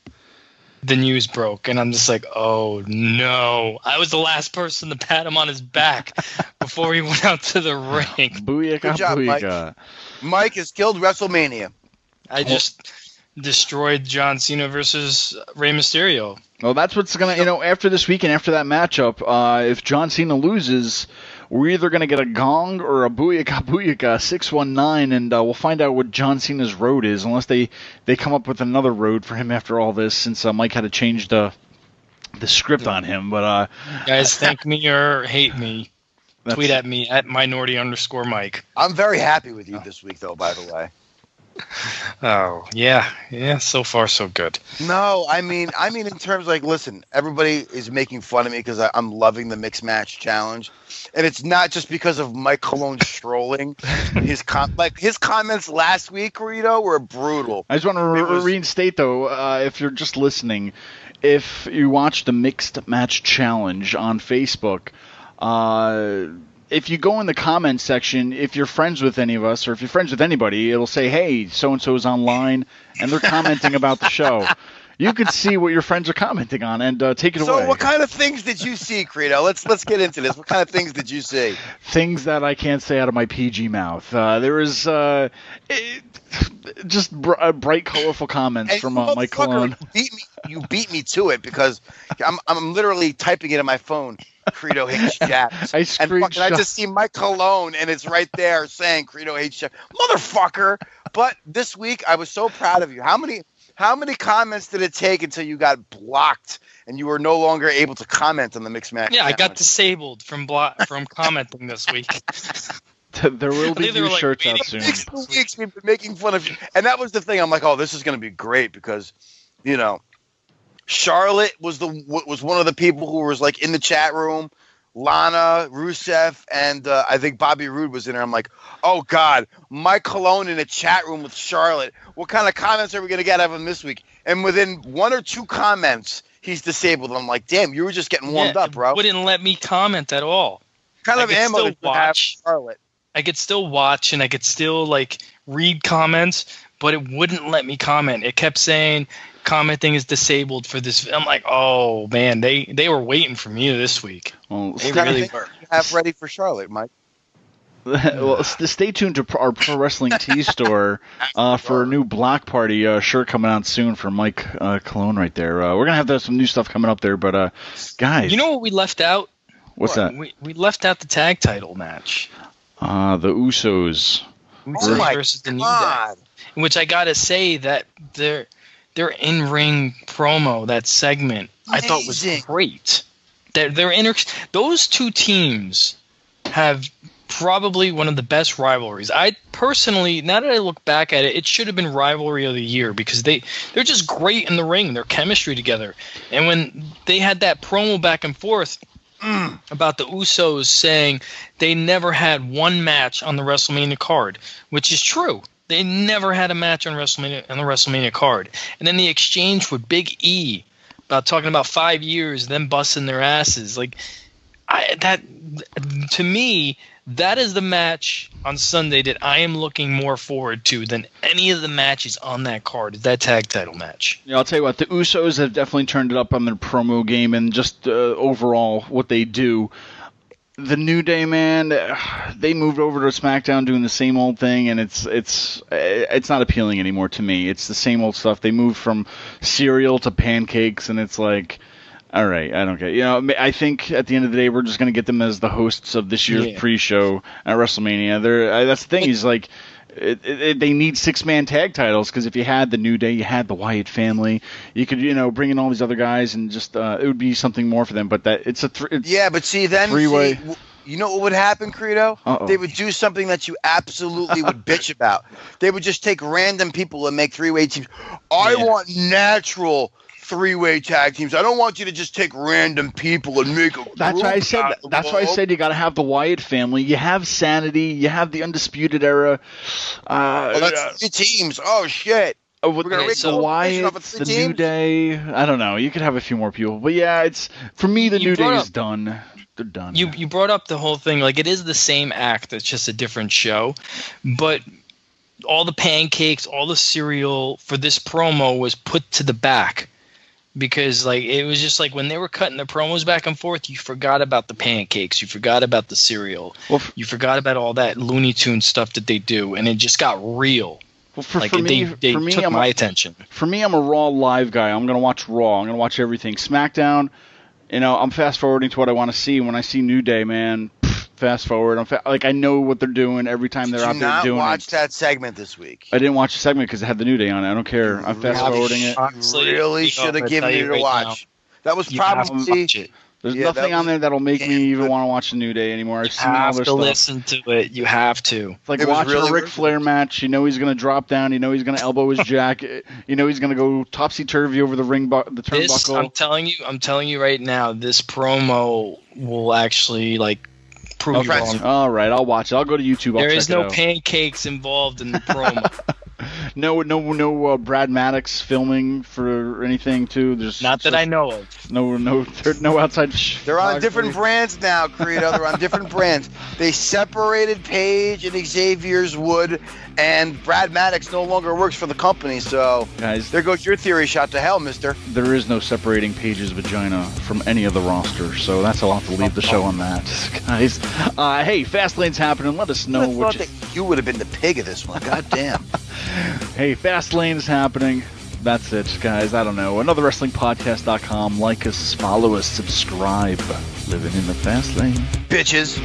the news broke, and I'm just like, oh, no. I was the last person to pat him on his back before he went out to the ring. Booyaka, good job, booyaka. Mike has killed WrestleMania. I just destroyed John Cena versus Rey Mysterio. Well, that's what's going to, after this weekend, after that matchup, if John Cena loses, we're either going to get a gong or a booyaka booyaka 619, and we'll find out what John Cena's road is, unless they come up with another road for him after all this, since Mike had to change the script on him. But guys, thank me or hate me. Tweet at me at minority_Mike. I'm very happy with you this week, though, by the way. Oh, yeah, so far so good. No, I mean in terms listen, everybody is making fun of me because I'm loving the mixed match challenge, and it's not just because of Mike Colon strolling. His comments last week, Rito, were brutal. I just want to reinstate though, if you're just listening, if you watch the mixed match challenge on Facebook, if you go in the comments section, if you're friends with any of us or if you're friends with anybody, it'll say, hey, so-and-so is online, and they're commenting about the show. You can see what your friends are commenting on and take it away. So what kind of things did you see, Credo? Let's get into this. What kind of things did you see? Things that I can't say out of my PG mouth. There was just bright, colorful comments from Mike Colon. You beat me to it because I'm literally typing it in my phone. Credo hates Japs. I just see Mike Colon, and it's right there saying Credo hates Japs. Motherfucker! But this week, I was so proud of you. How many comments did it take until you got blocked and you were no longer able to comment on the mixed match? Yeah, I got disabled from commenting this week. There will be new shirts out soon. 6 weeks we've been making fun of you. And that was the thing. I'm like, oh, this is going to be great because, Charlotte was one of the people who was like in the chat room. Lana, Rusev, and I think Bobby Roode was in there. I'm like, oh, God, Mike Colon in a chat room with Charlotte. What kind of comments are we going to get out of him this week? And within 1 or 2 comments, he's disabled. I'm like, damn, you were just getting warmed up, bro. Wouldn't let me comment at all. Kind of ammo to watch Charlotte. I could still watch and I could still read comments, but it wouldn't let me comment. It kept saying commenting is disabled for this. I'm like, oh man, they were waiting for me this week. Well, they really were. Have ready for Charlotte, Mike. Well, stay tuned to our Pro Wrestling Tee store for a new Block Party shirt coming out soon for Mike Colon right there. We're gonna have some new stuff coming up there, but guys, you know what we left out? What's that? We left out the tag title match. The Usos versus the New Day. Which I gotta say that their in-ring promo, that segment, I thought was great. Those two teams have probably one of the best rivalries. I personally, now that I look back at it, it should have been rivalry of the year because they're just great in the ring, their chemistry together. And when they had that promo back and forth about the Usos saying they never had one match on the WrestleMania card, which is true. They never had a match on the WrestleMania card. And then the exchange with Big E about talking about 5 years, them busting their asses. To me, that is the match on Sunday that I am looking more forward to than any of the matches on that card. Is that tag title match? Yeah, I'll tell you what, the Usos have definitely turned it up on their promo game and just overall what they do. The New Day, man, they moved over to SmackDown doing the same old thing, and it's not appealing anymore to me. It's the same old stuff. They moved from cereal to pancakes, and it's like, all right, I don't get it. I think at the end of the day, we're just going to get them as the hosts of this year's pre-show at WrestleMania. That's the thing. He's like, they need 6-man tag titles because if you had the New Day, you had the Wyatt family, you could bring in all these other guys and just it would be something more for them. But that it's but see then three-way. You know what would happen, Credo? They would do something that you absolutely would bitch about. They would just take random people and make 3-way teams. I want natural 3-way tag teams. I don't want you to just take random people and make a group. That's why I said. That's why I said you got to have the Wyatt family. You have Sanity. You have the Undisputed Era. That's 3 teams. Oh shit. We're gonna make the Wyatts, the New Day. I don't know. You could have a few more people, but yeah, it's for me. The New Day is done. They're done. You brought up the whole thing. Like it is the same act. It's just a different show, but. All the pancakes, all the cereal for this promo was put to the back. Because it was just when they were cutting the promos back and forth, you forgot about the pancakes, you forgot about the cereal, you forgot about all that Looney Tunes stuff that they do, and it just got real. Well, for me, took my attention. For me, I'm a Raw live guy. I'm gonna watch Raw. I'm gonna watch everything. SmackDown, I'm fast forwarding to what I want to see. When I see New Day, man, fast forward. I know what they're doing every time they're out there doing it. Did you not watch that segment this week? I didn't watch the segment because it had the New Day on it. I don't care. I'm fast forwarding it. You really should have given it a watch. That was probably. There's nothing on there that'll make me even want to watch the New Day anymore. I've seen all their stuff. You have to listen to it. You have to. It's like watching a Ric Flair match. You know he's going to drop down. You know he's going to elbow his jack. You know he's going to go topsy-turvy over the turnbuckle. I'm telling you right now, this promo will actually prove you wrong. All right, I'll watch it. I'll go to YouTube. There is no pancakes involved in the promo. No Brad Maddox filming for anything too. There's not that I know of. No outside. They're on different brands now, Credo. They're on different brands. They separated Paige and Xavier's Wood, and Brad Maddox no longer works for the company. So, guys, there goes your theory shot to hell, mister. There is no separating Paige's vagina from any of the roster, so that's I'll have to leave the show on that, guys. Hey, Fastlane's happening. Let us know what you would have been the pig of this one. God damn. Hey, Fastlane is happening. That's it, guys. I don't know. AnotherWrestlingPodcast.com. Like us, follow us, subscribe. Living in the Fastlane. Bitches.